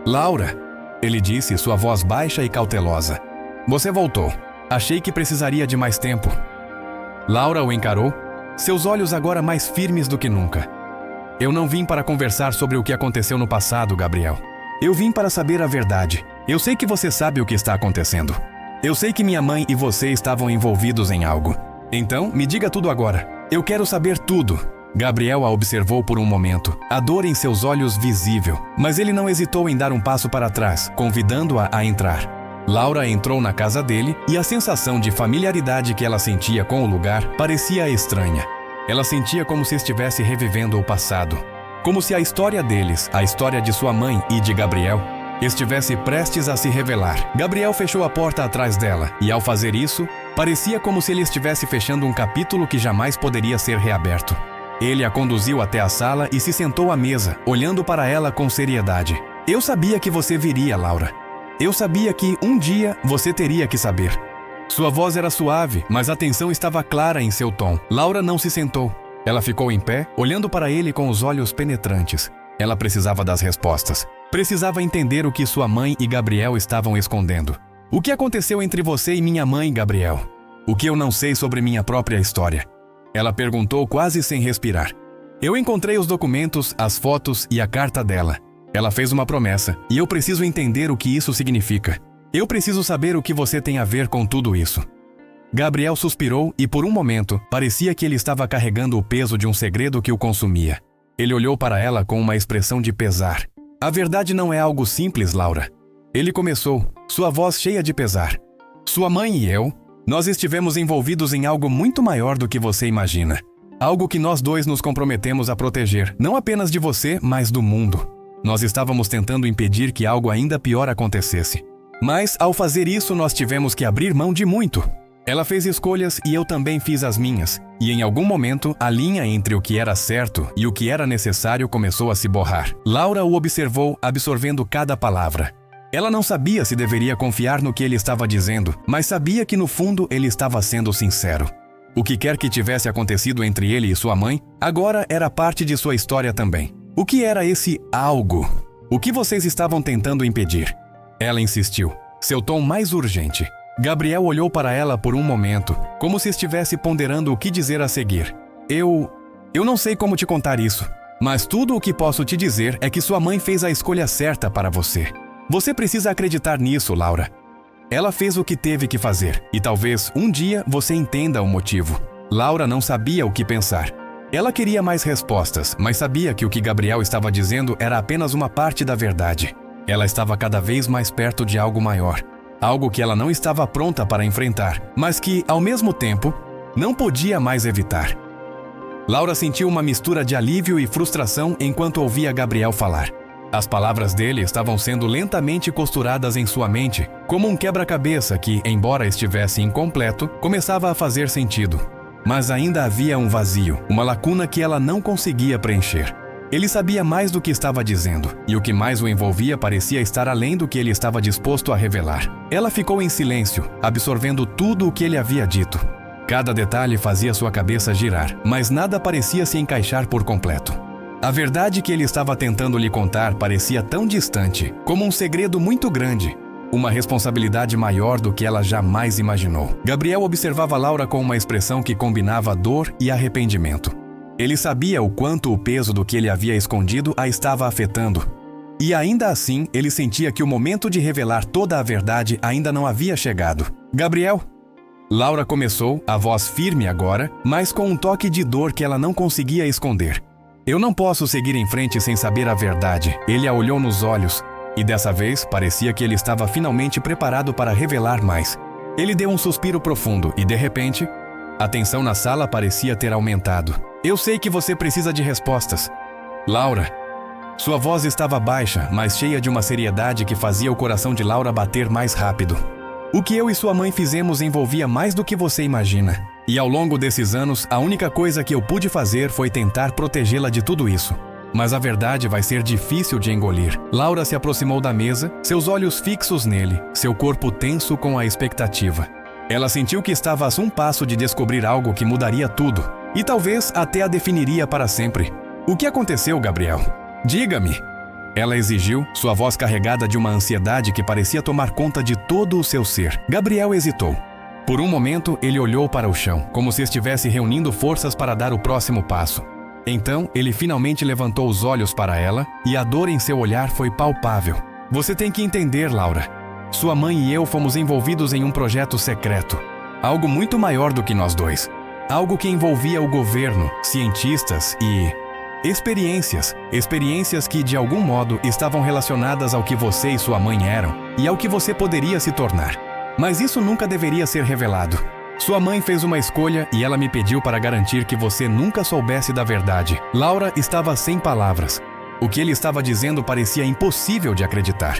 A: "Laura", ele disse, sua voz baixa e cautelosa. "Você voltou. Achei que precisaria de mais tempo." Laura o encarou, seus olhos agora mais firmes do que nunca. "Eu não vim para conversar sobre o que aconteceu no passado, Gabriel. Eu vim para saber a verdade. Eu sei que você sabe o que está acontecendo. Eu sei que minha mãe e você estavam envolvidos em algo. Então, me diga tudo agora. Eu quero saber tudo." Gabriel a observou por um momento, a dor em seus olhos visível, mas ele não hesitou em dar um passo para trás, convidando-a a entrar. Laura entrou na casa dele e a sensação de familiaridade que ela sentia com o lugar parecia estranha. Ela sentia como se estivesse revivendo o passado, como se a história deles, a história de sua mãe e de Gabriel, estivesse prestes a se revelar. Gabriel fechou a porta atrás dela, e ao fazer isso, parecia como se ele estivesse fechando um capítulo que jamais poderia ser reaberto. Ele a conduziu até a sala e se sentou à mesa, olhando para ela com seriedade. "Eu sabia que você viria, Laura. Eu sabia que, um dia, você teria que saber." Sua voz era suave, mas a tensão estava clara em seu tom. Laura não se sentou. Ela ficou em pé, olhando para ele com os olhos penetrantes. Ela precisava das respostas. Precisava entender o que sua mãe e Gabriel estavam escondendo. "O que aconteceu entre você e minha mãe, Gabriel? O que eu não sei sobre minha própria história?" Ela perguntou quase sem respirar. "Eu encontrei os documentos, as fotos e a carta dela. Ela fez uma promessa, e eu preciso entender o que isso significa. Eu preciso saber o que você tem a ver com tudo isso." Gabriel suspirou e, por um momento, parecia que ele estava carregando o peso de um segredo que o consumia. Ele olhou para ela com uma expressão de pesar. "A verdade não é algo simples, Laura." Ele começou, sua voz cheia de pesar. "Sua mãe e eu, nós estivemos envolvidos em algo muito maior do que você imagina. Algo que nós dois nos comprometemos a proteger, não apenas de você, mas do mundo. Nós estávamos tentando impedir que algo ainda pior acontecesse. Mas, ao fazer isso, nós tivemos que abrir mão de muito. Ela fez escolhas e eu também fiz as minhas. E em algum momento, a linha entre o que era certo e o que era necessário começou a se borrar." Laura o observou, absorvendo cada palavra. Ela não sabia se deveria confiar no que ele estava dizendo, mas sabia que no fundo ele estava sendo sincero. O que quer que tivesse acontecido entre ele e sua mãe, agora era parte de sua história também. O que era esse algo? O que vocês estavam tentando impedir? Ela insistiu, seu tom mais urgente. Gabriel olhou para ela por um momento, como se estivesse ponderando o que dizer a seguir. Eu não sei como te contar isso, mas tudo o que posso te dizer é que sua mãe fez a escolha certa para você. Você precisa acreditar nisso, Laura. Ela fez o que teve que fazer, e talvez um dia você entenda o motivo." Laura não sabia o que pensar. Ela queria mais respostas, mas sabia que o que Gabriel estava dizendo era apenas uma parte da verdade. Ela estava cada vez mais perto de algo maior. Algo que ela não estava pronta para enfrentar, mas que, ao mesmo tempo, não podia mais evitar. Laura sentiu uma mistura de alívio e frustração enquanto ouvia Gabriel falar. As palavras dele estavam sendo lentamente costuradas em sua mente, como um quebra-cabeça que, embora estivesse incompleto, começava a fazer sentido. Mas ainda havia um vazio, uma lacuna que ela não conseguia preencher. Ele sabia mais do que estava dizendo, e o que mais o envolvia parecia estar além do que ele estava disposto a revelar. Ela ficou em silêncio, absorvendo tudo o que ele havia dito. Cada detalhe fazia sua cabeça girar, mas nada parecia se encaixar por completo. A verdade que ele estava tentando lhe contar parecia tão distante, como um segredo muito grande, uma responsabilidade maior do que ela jamais imaginou. Gabriel observava Laura com uma expressão que combinava dor e arrependimento. Ele sabia o quanto o peso do que ele havia escondido a estava afetando. E ainda assim, ele sentia que o momento de revelar toda a verdade ainda não havia chegado. Gabriel? Laura começou, a voz firme agora, mas com um toque de dor que ela não conseguia esconder. Eu não posso seguir em frente sem saber a verdade. Ele a olhou nos olhos, e dessa vez parecia que ele estava finalmente preparado para revelar mais. Ele deu um suspiro profundo e, de repente, a tensão na sala parecia ter aumentado. Eu sei que você precisa de respostas. Laura. Sua voz estava baixa, mas cheia de uma seriedade que fazia o coração de Laura bater mais rápido. O que eu e sua mãe fizemos envolvia mais do que você imagina. E ao longo desses anos, a única coisa que eu pude fazer foi tentar protegê-la de tudo isso. Mas a verdade vai ser difícil de engolir. Laura se aproximou da mesa, seus olhos fixos nele, seu corpo tenso com a expectativa. Ela sentiu que estava a um passo de descobrir algo que mudaria tudo. E talvez até a definiria para sempre. O que aconteceu, Gabriel? Diga-me. Ela exigiu, sua voz carregada de uma ansiedade que parecia tomar conta de todo o seu ser. Gabriel hesitou. Por um momento, ele olhou para o chão, como se estivesse reunindo forças para dar o próximo passo. Então, ele finalmente levantou os olhos para ela, e a dor em seu olhar foi palpável. Você tem que entender, Laura. Sua mãe e eu fomos envolvidos em um projeto secreto. Algo muito maior do que nós dois. Algo que envolvia o governo, cientistas e... Experiências que, de algum modo, estavam relacionadas ao que você e sua mãe eram e ao que você poderia se tornar. Mas isso nunca deveria ser revelado. Sua mãe fez uma escolha e ela me pediu para garantir que você nunca soubesse da verdade. Laura estava sem palavras. O que ele estava dizendo parecia impossível de acreditar.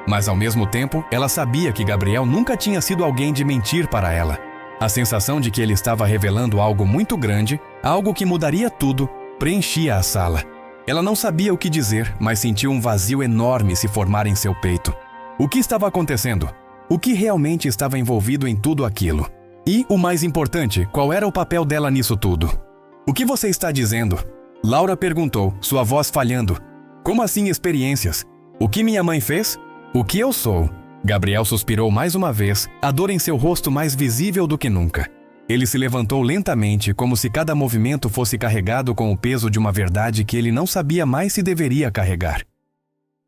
A: Mas, ao mesmo tempo, ela sabia que Gabriel nunca tinha sido alguém de mentir para ela. A sensação de que ele estava revelando algo muito grande, algo que mudaria tudo, preenchia a sala. Ela não sabia o que dizer, mas sentiu um vazio enorme se formar em seu peito. O que estava acontecendo? O que realmente estava envolvido em tudo aquilo? E, o mais importante, qual era o papel dela nisso tudo? O que você está dizendo? Laura perguntou, sua voz falhando. Como assim experiências? O que minha mãe fez? O que eu sou? Gabriel suspirou mais uma vez, a dor em seu rosto mais visível do que nunca. Ele se levantou lentamente, como se cada movimento fosse carregado com o peso de uma verdade que ele não sabia mais se deveria carregar.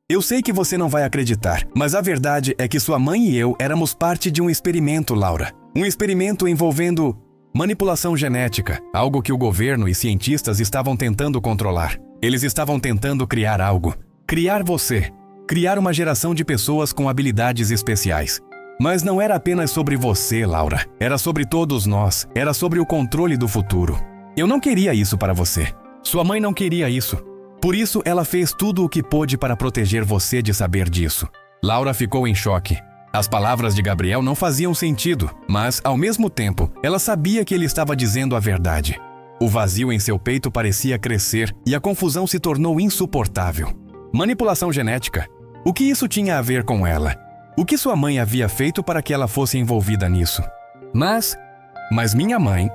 A: Eu sei que você não vai acreditar, mas a verdade é que sua mãe e eu éramos parte de um experimento, Laura. Um experimento envolvendo manipulação genética, algo que o governo e cientistas estavam tentando controlar. Eles estavam tentando criar algo. Criar você. Criar uma geração de pessoas com habilidades especiais. Mas não era apenas sobre você, Laura. Era sobre todos nós. Era sobre o controle do futuro. Eu não queria isso para você. Sua mãe não queria isso. Por isso, ela fez tudo o que pôde para proteger você de saber disso. Laura ficou em choque. As palavras de Gabriel não faziam sentido, mas, ao mesmo tempo, ela sabia que ele estava dizendo a verdade. O vazio em seu peito parecia crescer e a confusão se tornou insuportável. Manipulação genética. O que isso tinha a ver com ela? O que sua mãe havia feito para que ela fosse envolvida nisso? Mas minha mãe...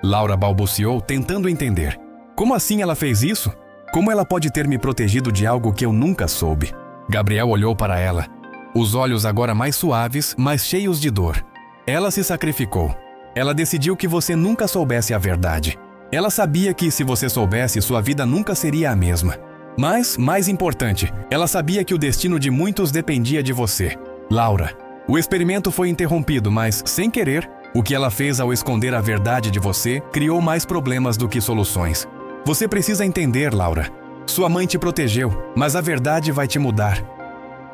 A: Laura balbuciou, tentando entender. Como assim ela fez isso? Como ela pode ter me protegido de algo que eu nunca soube? Gabriel olhou para ela. Os olhos agora mais suaves, mais cheios de dor. Ela se sacrificou. Ela decidiu que você nunca soubesse a verdade. Ela sabia que, se você soubesse, sua vida nunca seria a mesma. Mas, mais importante, ela sabia que o destino de muitos dependia de você. Laura, o experimento foi interrompido, mas, sem querer, o que ela fez ao esconder a verdade de você criou mais problemas do que soluções. Você precisa entender, Laura. Sua mãe te protegeu, mas a verdade vai te mudar.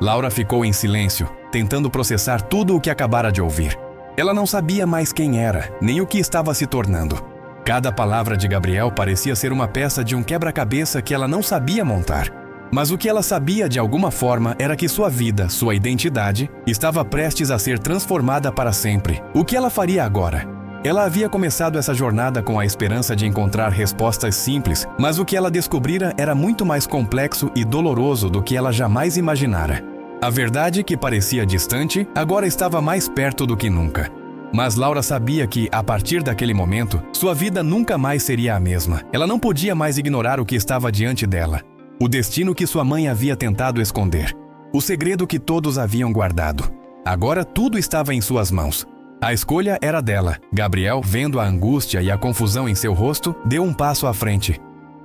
A: Laura ficou em silêncio, tentando processar tudo o que acabara de ouvir. Ela não sabia mais quem era, nem o que estava se tornando. Cada palavra de Gabriel parecia ser uma peça de um quebra-cabeça que ela não sabia montar. Mas o que ela sabia de alguma forma era que sua vida, sua identidade, estava prestes a ser transformada para sempre. O que ela faria agora? Ela havia começado essa jornada com a esperança de encontrar respostas simples, mas o que ela descobrira era muito mais complexo e doloroso do que ela jamais imaginara. A verdade que parecia distante, agora estava mais perto do que nunca. Mas Laura sabia que, a partir daquele momento, sua vida nunca mais seria a mesma. Ela não podia mais ignorar o que estava diante dela. O destino que sua mãe havia tentado esconder. O segredo que todos haviam guardado. Agora tudo estava em suas mãos. A escolha era dela. Gabriel, vendo a angústia e a confusão em seu rosto, deu um passo à frente.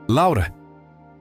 A: Laura,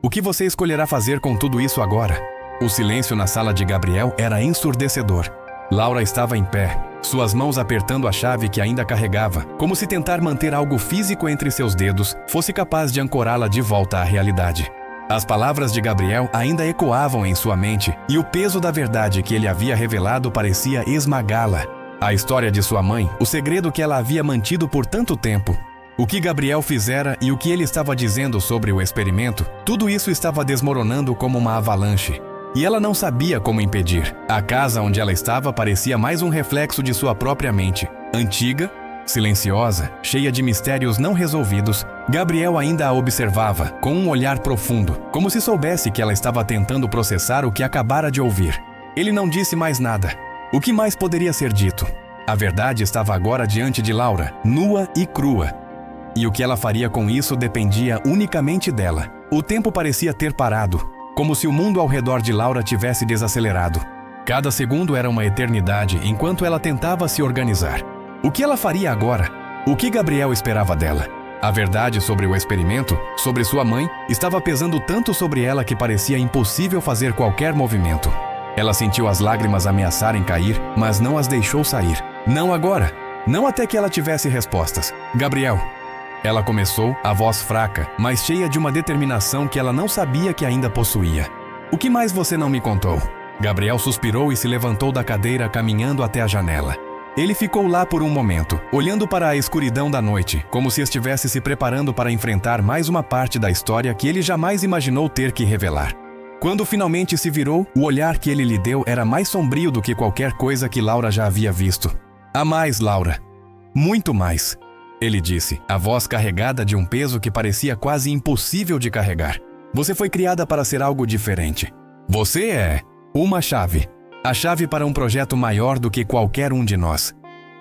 A: o que você escolherá fazer com tudo isso agora? O silêncio na sala de Gabriel era ensurdecedor. Laura estava em pé, suas mãos apertando a chave que ainda carregava, como se tentar manter algo físico entre seus dedos fosse capaz de ancorá-la de volta à realidade. As palavras de Gabriel ainda ecoavam em sua mente e o peso da verdade que ele havia revelado parecia esmagá-la. A história de sua mãe, o segredo que ela havia mantido por tanto tempo, o que Gabriel fizera e o que ele estava dizendo sobre o experimento, tudo isso estava desmoronando como uma avalanche. E ela não sabia como impedir. A casa onde ela estava parecia mais um reflexo de sua própria mente. Antiga, silenciosa, cheia de mistérios não resolvidos, Gabriel ainda a observava, com um olhar profundo, como se soubesse que ela estava tentando processar o que acabara de ouvir. Ele não disse mais nada. O que mais poderia ser dito? A verdade estava agora diante de Laura, nua e crua. E o que ela faria com isso dependia unicamente dela. O tempo parecia ter parado, como se o mundo ao redor de Laura tivesse desacelerado. Cada segundo era uma eternidade enquanto ela tentava se organizar. O que ela faria agora? O que Gabriel esperava dela? A verdade sobre o experimento, sobre sua mãe, estava pesando tanto sobre ela que parecia impossível fazer qualquer movimento. Ela sentiu as lágrimas ameaçarem cair, mas não as deixou sair. Não agora. Não até que ela tivesse respostas. Gabriel. Ela começou, a voz fraca, mas cheia de uma determinação que ela não sabia que ainda possuía. O que mais você não me contou? Gabriel suspirou e se levantou da cadeira, caminhando até a janela. Ele ficou lá por um momento, olhando para a escuridão da noite, como se estivesse se preparando para enfrentar mais uma parte da história que ele jamais imaginou ter que revelar. Quando finalmente se virou, o olhar que ele lhe deu era mais sombrio do que qualquer coisa que Laura já havia visto. Há mais, Laura. Muito mais. Ele disse, a voz carregada de um peso que parecia quase impossível de carregar. Você foi criada para ser algo diferente. Você é uma chave. A chave para um projeto maior do que qualquer um de nós.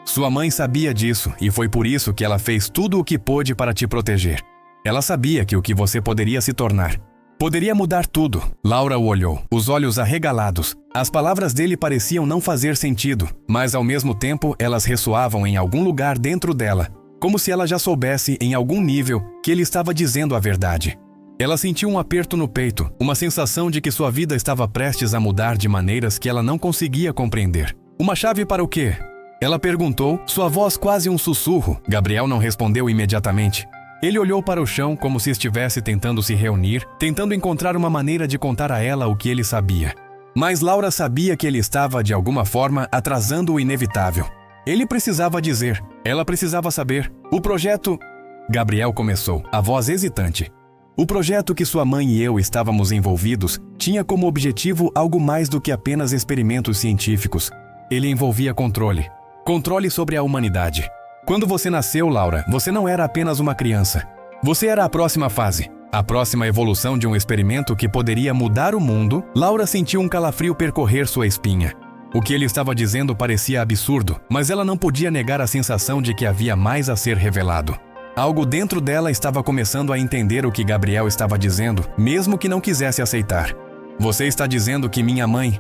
A: Sua mãe sabia disso e foi por isso que ela fez tudo o que pôde para te proteger. Ela sabia que o que você poderia se tornar. Poderia mudar tudo. Laura o olhou, os olhos arregalados. As palavras dele pareciam não fazer sentido, mas ao mesmo tempo elas ressoavam em algum lugar dentro dela. Como se ela já soubesse, em algum nível, que ele estava dizendo a verdade. Ela sentiu um aperto no peito, uma sensação de que sua vida estava prestes a mudar de maneiras que ela não conseguia compreender. Uma chave para o quê? Ela perguntou, sua voz quase um sussurro. Gabriel não respondeu imediatamente. Ele olhou para o chão como se estivesse tentando se reunir, tentando encontrar uma maneira de contar a ela o que ele sabia. Mas Laura sabia que ele estava, de alguma forma, atrasando o inevitável. Ele precisava dizer, ela precisava saber. O projeto... Gabriel começou, a voz hesitante. O projeto que sua mãe e eu estávamos envolvidos tinha como objetivo algo mais do que apenas experimentos científicos. Ele envolvia controle. Controle sobre a humanidade. Quando você nasceu, Laura, você não era apenas uma criança. Você era a próxima fase. A próxima evolução de um experimento que poderia mudar o mundo. Laura sentiu um calafrio percorrer sua espinha. O que ele estava dizendo parecia absurdo, mas ela não podia negar a sensação de que havia mais a ser revelado. Algo dentro dela estava começando a entender o que Gabriel estava dizendo, mesmo que não quisesse aceitar. Você está dizendo que minha mãe...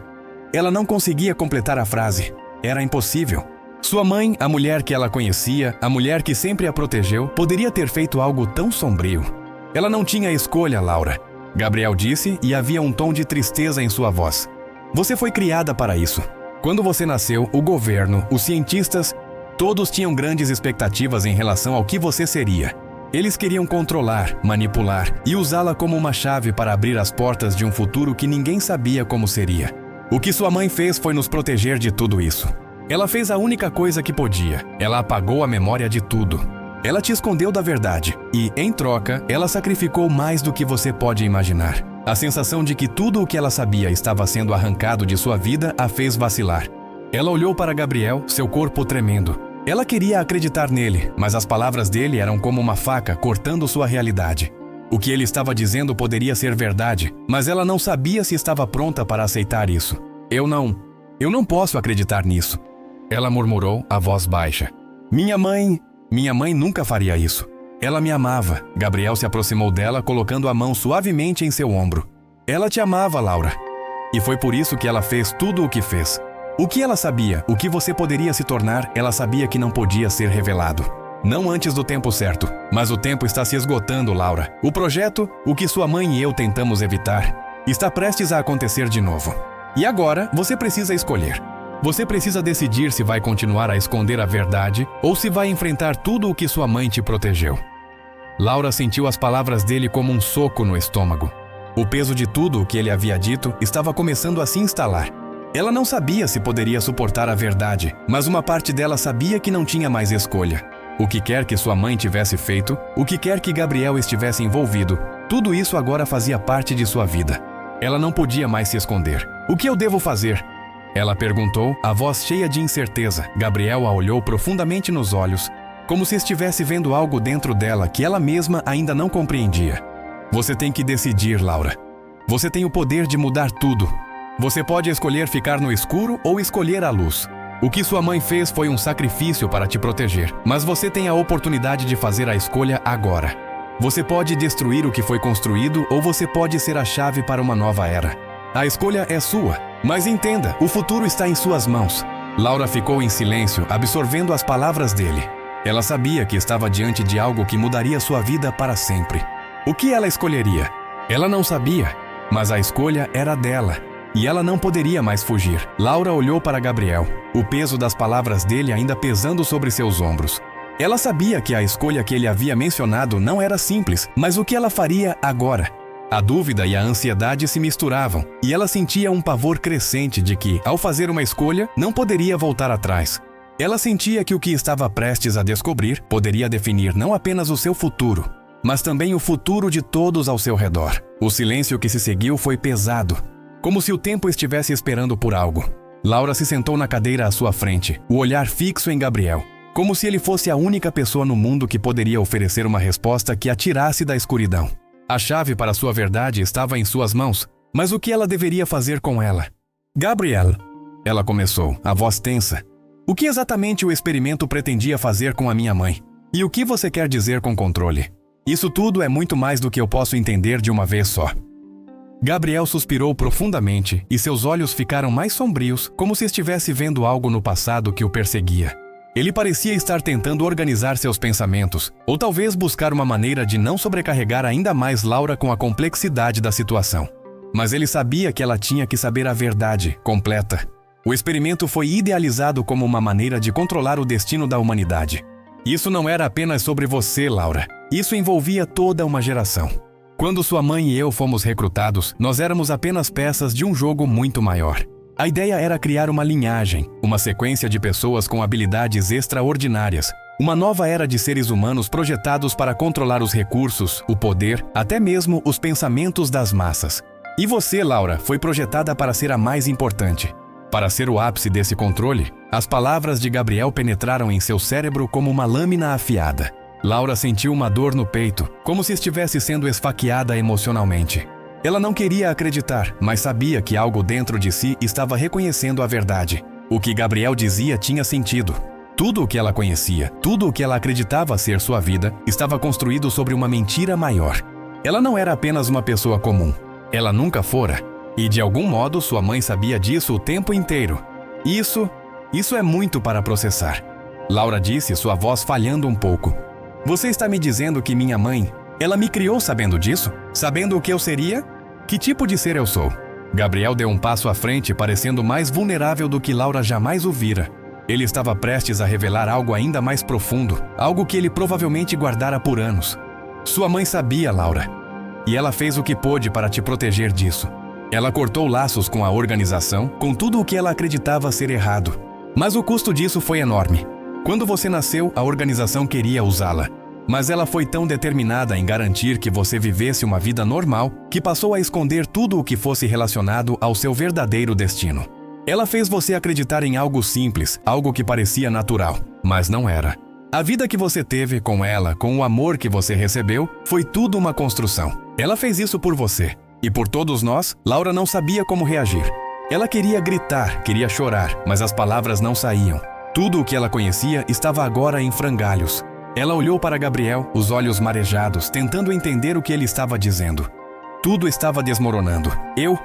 A: Ela não conseguia completar a frase. Era impossível. Sua mãe, a mulher que ela conhecia, a mulher que sempre a protegeu, poderia ter feito algo tão sombrio. Ela não tinha escolha, Laura. Gabriel disse e havia um tom de tristeza em sua voz. Você foi criada para isso. Quando você nasceu, o governo, os cientistas, todos tinham grandes expectativas em relação ao que você seria. Eles queriam controlar, manipular e usá-la como uma chave para abrir as portas de um futuro que ninguém sabia como seria. O que sua mãe fez foi nos proteger de tudo isso. Ela fez a única coisa que podia. Ela apagou a memória de tudo. Ela te escondeu da verdade e, em troca, ela sacrificou mais do que você pode imaginar. A sensação de que tudo o que ela sabia estava sendo arrancado de sua vida a fez vacilar. Ela olhou para Gabriel, seu corpo tremendo. Ela queria acreditar nele, mas as palavras dele eram como uma faca cortando sua realidade. O que ele estava dizendo poderia ser verdade, mas ela não sabia se estava pronta para aceitar isso. Eu não posso acreditar nisso. Ela murmurou, a voz baixa. Minha mãe nunca faria isso. Ela me amava. Gabriel se aproximou dela, colocando a mão suavemente em seu ombro. Ela te amava, Laura. E foi por isso que ela fez tudo o que fez. O que ela sabia, o que você poderia se tornar, ela sabia que não podia ser revelado. Não antes do tempo certo. Mas o tempo está se esgotando, Laura. O projeto, o que sua mãe e eu tentamos evitar, está prestes a acontecer de novo. E agora, você precisa escolher. Você precisa decidir se vai continuar a esconder a verdade ou se vai enfrentar tudo o que sua mãe te protegeu. Laura sentiu as palavras dele como um soco no estômago. O peso de tudo o que ele havia dito estava começando a se instalar. Ela não sabia se poderia suportar a verdade, mas uma parte dela sabia que não tinha mais escolha. O que quer que sua mãe tivesse feito, o que quer que Gabriel estivesse envolvido, tudo isso agora fazia parte de sua vida. Ela não podia mais se esconder. O que eu devo fazer? Ela perguntou, a voz cheia de incerteza. Gabriel a olhou profundamente nos olhos, como se estivesse vendo algo dentro dela que ela mesma ainda não compreendia. Você tem que decidir, Laura. Você tem o poder de mudar tudo. Você pode escolher ficar no escuro ou escolher a luz. O que sua mãe fez foi um sacrifício para te proteger, mas você tem a oportunidade de fazer a escolha agora. Você pode destruir o que foi construído ou você pode ser a chave para uma nova era. A escolha é sua, mas entenda, o futuro está em suas mãos. Laura ficou em silêncio, absorvendo as palavras dele. Ela sabia que estava diante de algo que mudaria sua vida para sempre. O que ela escolheria? Ela não sabia, mas a escolha era dela. E ela não poderia mais fugir. Laura olhou para Gabriel, o peso das palavras dele ainda pesando sobre seus ombros. Ela sabia que a escolha que ele havia mencionado não era simples, mas o que ela faria agora? A dúvida e a ansiedade se misturavam, e ela sentia um pavor crescente de que, ao fazer uma escolha, não poderia voltar atrás. Ela sentia que o que estava prestes a descobrir poderia definir não apenas o seu futuro, mas também o futuro de todos ao seu redor. O silêncio que se seguiu foi pesado, como se o tempo estivesse esperando por algo. Laura se sentou na cadeira à sua frente, o olhar fixo em Gabriel, como se ele fosse a única pessoa no mundo que poderia oferecer uma resposta que a tirasse da escuridão. A chave para sua verdade estava em suas mãos, mas o que ela deveria fazer com ela? Gabriel, ela começou, a voz tensa. O que exatamente o experimento pretendia fazer com a minha mãe? E o que você quer dizer com controle? Isso tudo é muito mais do que eu posso entender de uma vez só. Gabriel suspirou profundamente e seus olhos ficaram mais sombrios, como se estivesse vendo algo no passado que o perseguia. Ele parecia estar tentando organizar seus pensamentos, ou talvez buscar uma maneira de não sobrecarregar ainda mais Laura com a complexidade da situação. Mas ele sabia que ela tinha que saber a verdade completa. O experimento foi idealizado como uma maneira de controlar o destino da humanidade. Isso não era apenas sobre você, Laura. Isso envolvia toda uma geração. Quando sua mãe e eu fomos recrutados, nós éramos apenas peças de um jogo muito maior. A ideia era criar uma linhagem, uma sequência de pessoas com habilidades extraordinárias, uma nova era de seres humanos projetados para controlar os recursos, o poder, até mesmo os pensamentos das massas. E você, Laura, foi projetada para ser a mais importante. Para ser o ápice desse controle, as palavras de Gabriel penetraram em seu cérebro como uma lâmina afiada. Laura sentiu uma dor no peito, como se estivesse sendo esfaqueada emocionalmente. Ela não queria acreditar, mas sabia que algo dentro de si estava reconhecendo a verdade. O que Gabriel dizia tinha sentido. Tudo o que ela conhecia, tudo o que ela acreditava ser sua vida, estava construído sobre uma mentira maior. Ela não era apenas uma pessoa comum. Ela nunca fora. E de algum modo sua mãe sabia disso o tempo inteiro. Isso é muito para processar. Laura disse, sua voz falhando um pouco. Você está me dizendo que minha mãe, ela me criou sabendo disso? Sabendo o que eu seria? Que tipo de ser eu sou? Gabriel deu um passo à frente, parecendo mais vulnerável do que Laura jamais o vira. Ele estava prestes a revelar algo ainda mais profundo, algo que ele provavelmente guardara por anos. Sua mãe sabia, Laura. E ela fez o que pôde para te proteger disso. Ela cortou laços com a organização, com tudo o que ela acreditava ser errado. Mas o custo disso foi enorme. Quando você nasceu, a organização queria usá-la. Mas ela foi tão determinada em garantir que você vivesse uma vida normal que passou a esconder tudo o que fosse relacionado ao seu verdadeiro destino. Ela fez você acreditar em algo simples, algo que parecia natural, mas não era. A vida que você teve com ela, com o amor que você recebeu, foi tudo uma construção. Ela fez isso por você. E por todos nós, Laura não sabia como reagir. Ela queria gritar, queria chorar, mas as palavras não saíam. Tudo o que ela conhecia estava agora em frangalhos. Ela olhou para Gabriel, os olhos marejados, tentando entender o que ele estava dizendo. Tudo estava desmoronando. Eu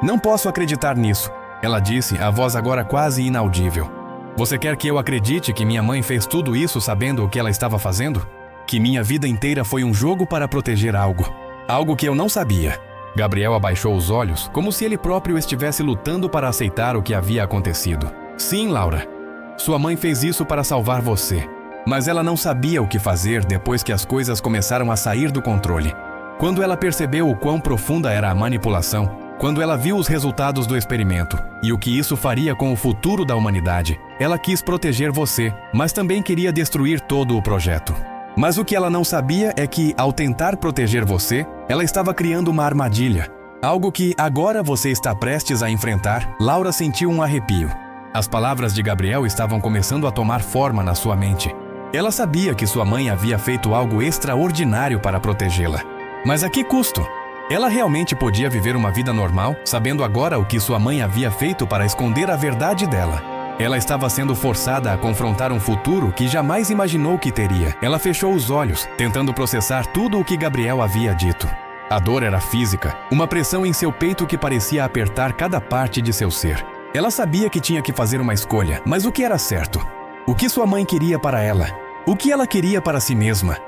A: não posso acreditar nisso, ela disse, a voz agora quase inaudível. Você quer que eu acredite que minha mãe fez tudo isso sabendo o que ela estava fazendo? Que minha vida inteira foi um jogo para proteger algo. Algo que eu não sabia. Gabriel abaixou os olhos, como se ele próprio estivesse lutando para aceitar o que havia acontecido. Sim, Laura. Sua mãe fez isso para salvar você. Mas ela não sabia o que fazer depois que as coisas começaram a sair do controle. Quando ela percebeu o quão profunda era a manipulação, quando ela viu os resultados do experimento e o que isso faria com o futuro da humanidade, ela quis proteger você, mas também queria destruir todo o projeto. Mas o que ela não sabia é que, ao tentar proteger você, ela estava criando uma armadilha. Algo que agora você está prestes a enfrentar. Laura sentiu um arrepio. As palavras de Gabriel estavam começando a tomar forma na sua mente. Ela sabia que sua mãe havia feito algo extraordinário para protegê-la. Mas a que custo? Ela realmente podia viver uma vida normal, sabendo agora o que sua mãe havia feito para esconder a verdade dela. Ela estava sendo forçada a confrontar um futuro que jamais imaginou que teria. Ela fechou os olhos, tentando processar tudo o que Gabriel havia dito. A dor era física, uma pressão em seu peito que parecia apertar cada parte de seu ser. Ela sabia que tinha que fazer uma escolha, mas o que era certo? O que sua mãe queria para ela? O que ela queria para si mesma?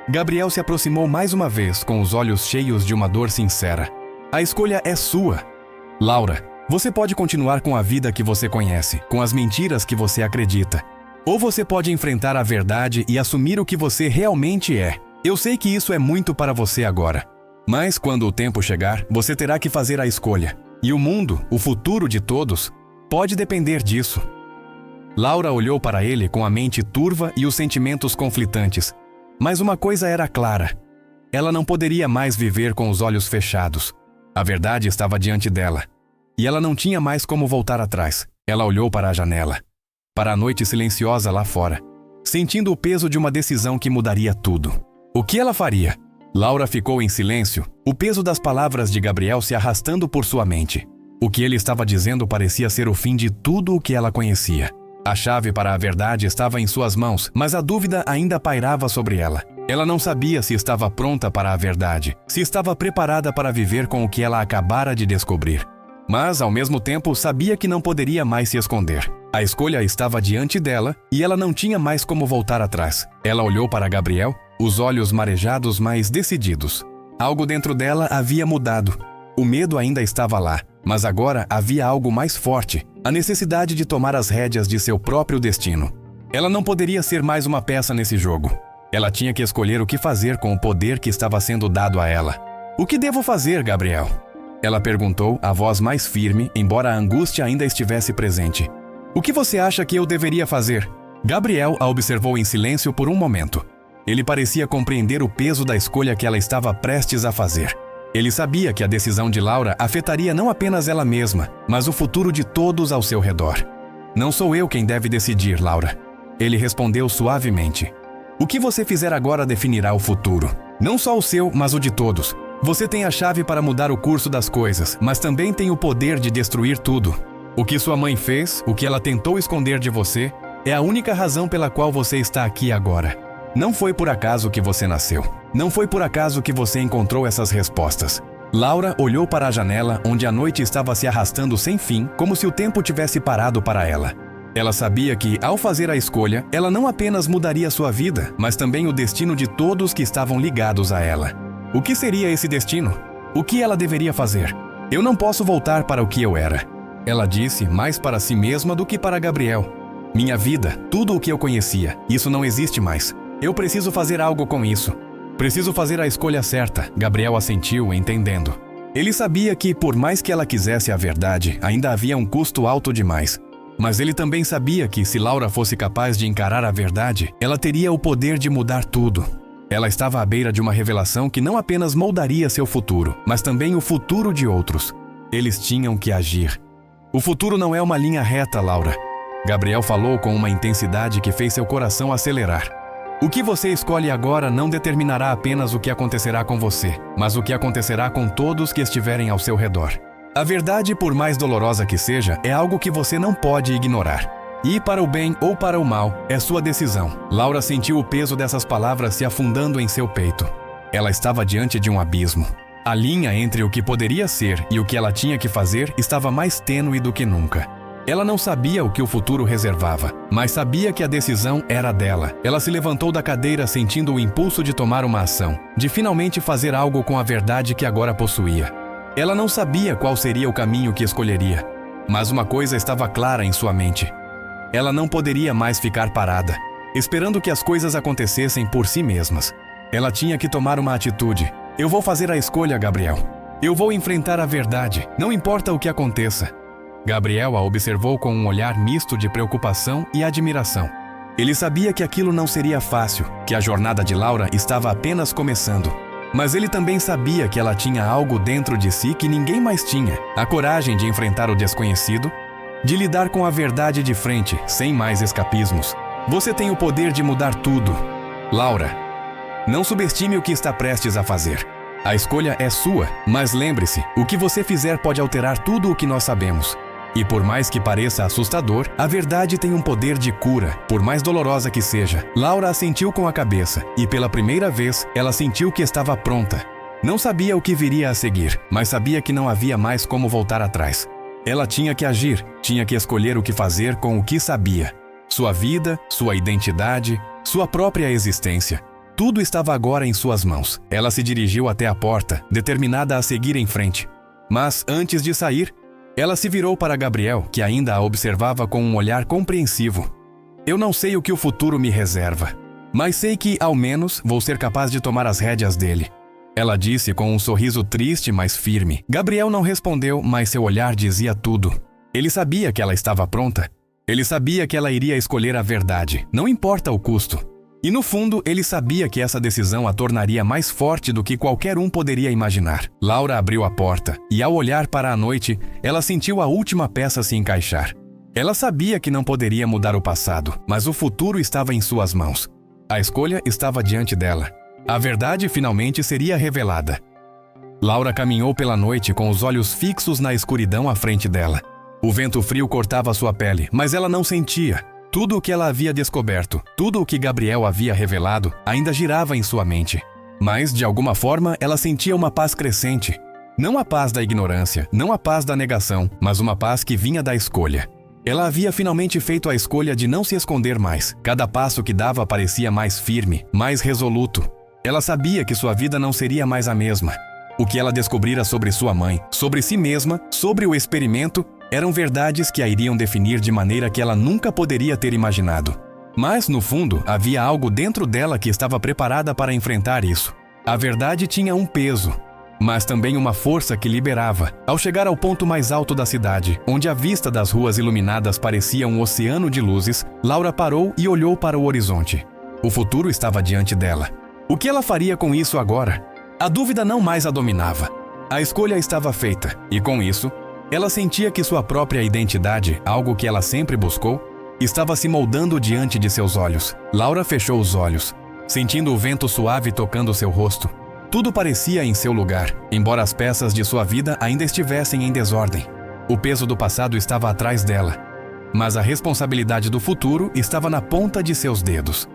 A: Gabriel se aproximou mais uma vez, com os olhos cheios de uma dor sincera. A escolha é sua. Laura, você pode continuar com a vida que você conhece, com as mentiras que você acredita. Ou você pode enfrentar a verdade e assumir o que você realmente é. Eu sei que isso é muito para você agora. Mas quando o tempo chegar, você terá que fazer a escolha. E o mundo, o futuro de todos, pode depender disso. Laura olhou para ele com a mente turva e os sentimentos conflitantes. Mas uma coisa era clara. Ela não poderia mais viver com os olhos fechados. A verdade estava diante dela. E ela não tinha mais como voltar atrás. Ela olhou para a janela, para a noite silenciosa lá fora, sentindo o peso de uma decisão que mudaria tudo. O que ela faria? Laura ficou em silêncio, o peso das palavras de Gabriel se arrastando por sua mente. O que ele estava dizendo parecia ser o fim de tudo o que ela conhecia. A chave para a verdade estava em suas mãos, mas a dúvida ainda pairava sobre ela. Ela não sabia se estava pronta para a verdade, se estava preparada para viver com o que ela acabara de descobrir. Mas, ao mesmo tempo, sabia que não poderia mais se esconder. A escolha estava diante dela e ela não tinha mais como voltar atrás. Ela olhou para Gabriel, os olhos marejados, mas decididos. Algo dentro dela havia mudado. O medo ainda estava lá, mas agora havia algo mais forte, a necessidade de tomar as rédeas de seu próprio destino. Ela não poderia ser mais uma peça nesse jogo. Ela tinha que escolher o que fazer com o poder que estava sendo dado a ela. O que devo fazer, Gabriel? Ela perguntou, a voz mais firme, embora a angústia ainda estivesse presente. O que você acha que eu deveria fazer? Gabriel a observou em silêncio por um momento. Ele parecia compreender o peso da escolha que ela estava prestes a fazer. Ele sabia que a decisão de Laura afetaria não apenas ela mesma, mas o futuro de todos ao seu redor. Não sou eu quem deve decidir, Laura. Ele respondeu suavemente. O que você fizer agora definirá o futuro. Não só o seu, mas o de todos. Você tem a chave para mudar o curso das coisas, mas também tem o poder de destruir tudo. O que sua mãe fez, o que ela tentou esconder de você, é a única razão pela qual você está aqui agora. Não foi por acaso que você nasceu. Não foi por acaso que você encontrou essas respostas. Laura olhou para a janela, onde a noite estava se arrastando sem fim, como se o tempo tivesse parado para ela. Ela sabia que, ao fazer a escolha, ela não apenas mudaria sua vida, mas também o destino de todos que estavam ligados a ela. O que seria esse destino? O que ela deveria fazer? Eu não posso voltar para o que eu era. Ela disse mais para si mesma do que para Gabriel. Minha vida, tudo o que eu conhecia, isso não existe mais. Eu preciso fazer algo com isso. Preciso fazer a escolha certa, Gabriel assentiu, entendendo. Ele sabia que, por mais que ela quisesse a verdade, ainda havia um custo alto demais. Mas ele também sabia que, se Laura fosse capaz de encarar a verdade, ela teria o poder de mudar tudo. Ela estava à beira de uma revelação que não apenas moldaria seu futuro, mas também o futuro de outros. Eles tinham que agir. O futuro não é uma linha reta, Laura. Gabriel falou com uma intensidade que fez seu coração acelerar. O que você escolhe agora não determinará apenas o que acontecerá com você, mas o que acontecerá com todos que estiverem ao seu redor. A verdade, por mais dolorosa que seja, é algo que você não pode ignorar. Ir para o bem ou para o mal é sua decisão. Laura sentiu o peso dessas palavras se afundando em seu peito. Ela estava diante de um abismo. A linha entre o que poderia ser e o que ela tinha que fazer estava mais tênue do que nunca. Ela não sabia o que o futuro reservava, mas sabia que a decisão era dela. Ela se levantou da cadeira sentindo o impulso de tomar uma ação, de finalmente fazer algo com a verdade que agora possuía. Ela não sabia qual seria o caminho que escolheria, mas uma coisa estava clara em sua mente. Ela não poderia mais ficar parada, esperando que as coisas acontecessem por si mesmas. Ela tinha que tomar uma atitude. Eu vou fazer a escolha, Gabriel. Eu vou enfrentar a verdade, não importa o que aconteça. Gabriel a observou com um olhar misto de preocupação e admiração. Ele sabia que aquilo não seria fácil, que a jornada de Laura estava apenas começando. Mas ele também sabia que ela tinha algo dentro de si que ninguém mais tinha: a coragem de enfrentar o desconhecido, de lidar com a verdade de frente, sem mais escapismos. Você tem o poder de mudar tudo. Laura, não subestime o que está prestes a fazer. A escolha é sua, mas lembre-se, o que você fizer pode alterar tudo o que nós sabemos. E por mais que pareça assustador, a verdade tem um poder de cura, por mais dolorosa que seja. Laura assentiu com a cabeça, e pela primeira vez, ela sentiu que estava pronta. Não sabia o que viria a seguir, mas sabia que não havia mais como voltar atrás. Ela tinha que agir, tinha que escolher o que fazer com o que sabia. Sua vida, sua identidade, sua própria existência. Tudo estava agora em suas mãos. Ela se dirigiu até a porta, determinada a seguir em frente. Mas, antes de sair, ela se virou para Gabriel, que ainda a observava com um olhar compreensivo. Eu não sei o que o futuro me reserva, mas sei que, ao menos, vou ser capaz de tomar as rédeas dele. Ela disse com um sorriso triste, mas firme. Gabriel não respondeu, mas seu olhar dizia tudo. Ele sabia que ela estava pronta. Ele sabia que ela iria escolher a verdade, não importa o custo. E no fundo, ele sabia que essa decisão a tornaria mais forte do que qualquer um poderia imaginar. Laura abriu a porta, e ao olhar para a noite, ela sentiu a última peça se encaixar. Ela sabia que não poderia mudar o passado, mas o futuro estava em suas mãos. A escolha estava diante dela. A verdade finalmente seria revelada. Laura caminhou pela noite com os olhos fixos na escuridão à frente dela. O vento frio cortava sua pele, mas ela não sentia. Tudo o que ela havia descoberto, tudo o que Gabriel havia revelado, ainda girava em sua mente. Mas, de alguma forma, ela sentia uma paz crescente. Não a paz da ignorância, não a paz da negação, mas uma paz que vinha da escolha. Ela havia finalmente feito a escolha de não se esconder mais. Cada passo que dava parecia mais firme, mais resoluto. Ela sabia que sua vida não seria mais a mesma. O que ela descobrira sobre sua mãe, sobre si mesma, sobre o experimento, eram verdades que a iriam definir de maneira que ela nunca poderia ter imaginado. Mas, no fundo, havia algo dentro dela que estava preparada para enfrentar isso. A verdade tinha um peso, mas também uma força que liberava. Ao chegar ao ponto mais alto da cidade, onde a vista das ruas iluminadas parecia um oceano de luzes, Laura parou e olhou para o horizonte. O futuro estava diante dela. O que ela faria com isso agora? A dúvida não mais a dominava. A escolha estava feita, e com isso, ela sentia que sua própria identidade, algo que ela sempre buscou, estava se moldando diante de seus olhos. Laura fechou os olhos, sentindo o vento suave tocando seu rosto. Tudo parecia em seu lugar, embora as peças de sua vida ainda estivessem em desordem. O peso do passado estava atrás dela, mas a responsabilidade do futuro estava na ponta de seus dedos.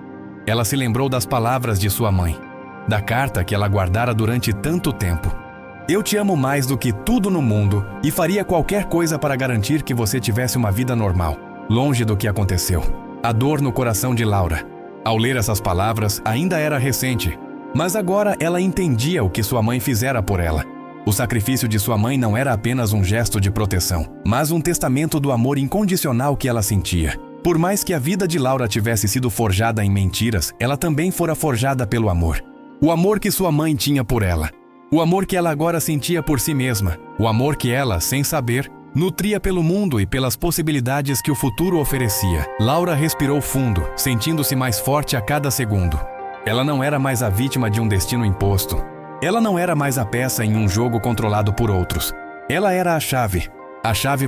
A: Ela se lembrou das palavras de sua mãe, da carta que ela guardara durante tanto tempo. Eu te amo mais do que tudo no mundo e faria qualquer coisa para garantir que você tivesse uma vida normal, longe do que aconteceu. A dor no coração de Laura. Ao ler essas palavras, ainda era recente, mas agora ela entendia o que sua mãe fizera por ela. O sacrifício de sua mãe não era apenas um gesto de proteção, mas um testamento do amor incondicional que ela sentia. Por mais que a vida de Laura tivesse sido forjada em mentiras, ela também fora forjada pelo amor. O amor que sua mãe tinha por ela. O amor que ela agora sentia por si mesma. O amor que ela, sem saber, nutria pelo mundo e pelas possibilidades que o futuro oferecia. Laura respirou fundo, sentindo-se mais forte a cada segundo. Ela não era mais a vítima de um destino imposto. Ela não era mais a peça em um jogo controlado por outros. Ela era a chave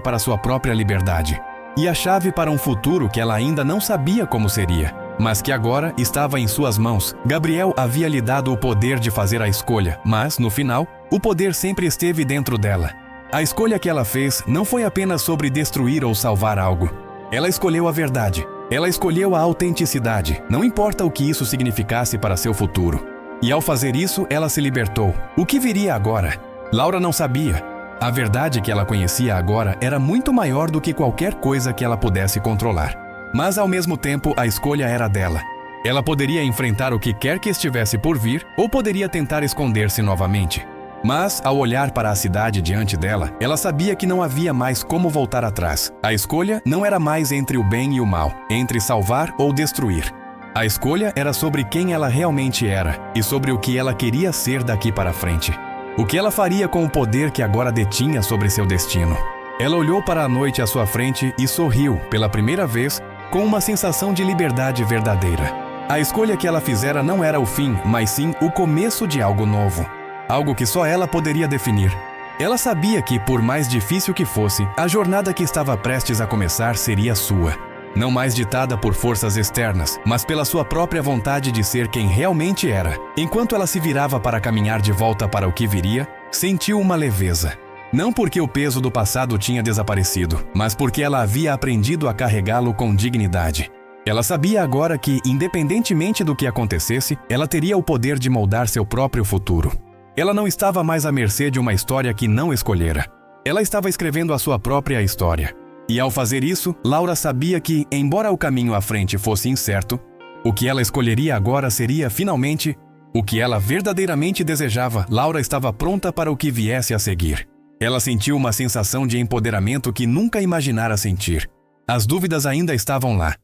A: para sua própria liberdade. E a chave para um futuro que ela ainda não sabia como seria, mas que agora estava em suas mãos. Gabriel havia lhe dado o poder de fazer a escolha, mas, no final, o poder sempre esteve dentro dela. A escolha que ela fez não foi apenas sobre destruir ou salvar algo. Ela escolheu a verdade. Ela escolheu a autenticidade, não importa o que isso significasse para seu futuro. E ao fazer isso, ela se libertou. O que viria agora? Laura não sabia. A verdade que ela conhecia agora era muito maior do que qualquer coisa que ela pudesse controlar. Mas ao mesmo tempo, a escolha era dela. Ela poderia enfrentar o que quer que estivesse por vir, ou poderia tentar esconder-se novamente. Mas, ao olhar para a cidade diante dela, ela sabia que não havia mais como voltar atrás. A escolha não era mais entre o bem e o mal, entre salvar ou destruir. A escolha era sobre quem ela realmente era e sobre o que ela queria ser daqui para frente. O que ela faria com o poder que agora detinha sobre seu destino. Ela olhou para a noite à sua frente e sorriu, pela primeira vez, com uma sensação de liberdade verdadeira. A escolha que ela fizera não era o fim, mas sim o começo de algo novo. Algo que só ela poderia definir. Ela sabia que, por mais difícil que fosse, a jornada que estava prestes a começar seria sua. Não mais ditada por forças externas, mas pela sua própria vontade de ser quem realmente era. Enquanto ela se virava para caminhar de volta para o que viria, sentiu uma leveza. Não porque o peso do passado tinha desaparecido, mas porque ela havia aprendido a carregá-lo com dignidade. Ela sabia agora que, independentemente do que acontecesse, ela teria o poder de moldar seu próprio futuro. Ela não estava mais à mercê de uma história que não escolhera. Ela estava escrevendo a sua própria história. E ao fazer isso, Laura sabia que, embora o caminho à frente fosse incerto, o que ela escolheria agora seria, finalmente, o que ela verdadeiramente desejava. Laura estava pronta para o que viesse a seguir. Ela sentiu uma sensação de empoderamento que nunca imaginara sentir. As dúvidas ainda estavam lá.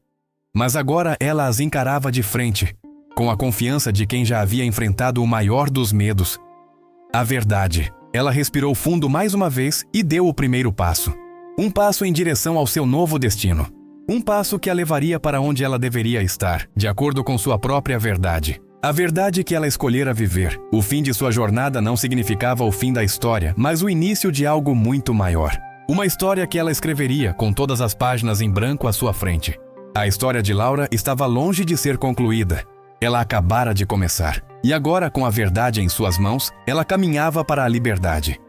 A: Mas agora ela as encarava de frente, com a confiança de quem já havia enfrentado o maior dos medos. A verdade. Ela respirou fundo mais uma vez e deu o primeiro passo. Um passo em direção ao seu novo destino. Um passo que a levaria para onde ela deveria estar, de acordo com sua própria verdade. A verdade que ela escolhera viver. O fim de sua jornada não significava o fim da história, mas o início de algo muito maior. Uma história que ela escreveria com todas as páginas em branco à sua frente. A história de Laura estava longe de ser concluída. Ela acabara de começar. E agora, com a verdade em suas mãos, ela caminhava para a liberdade.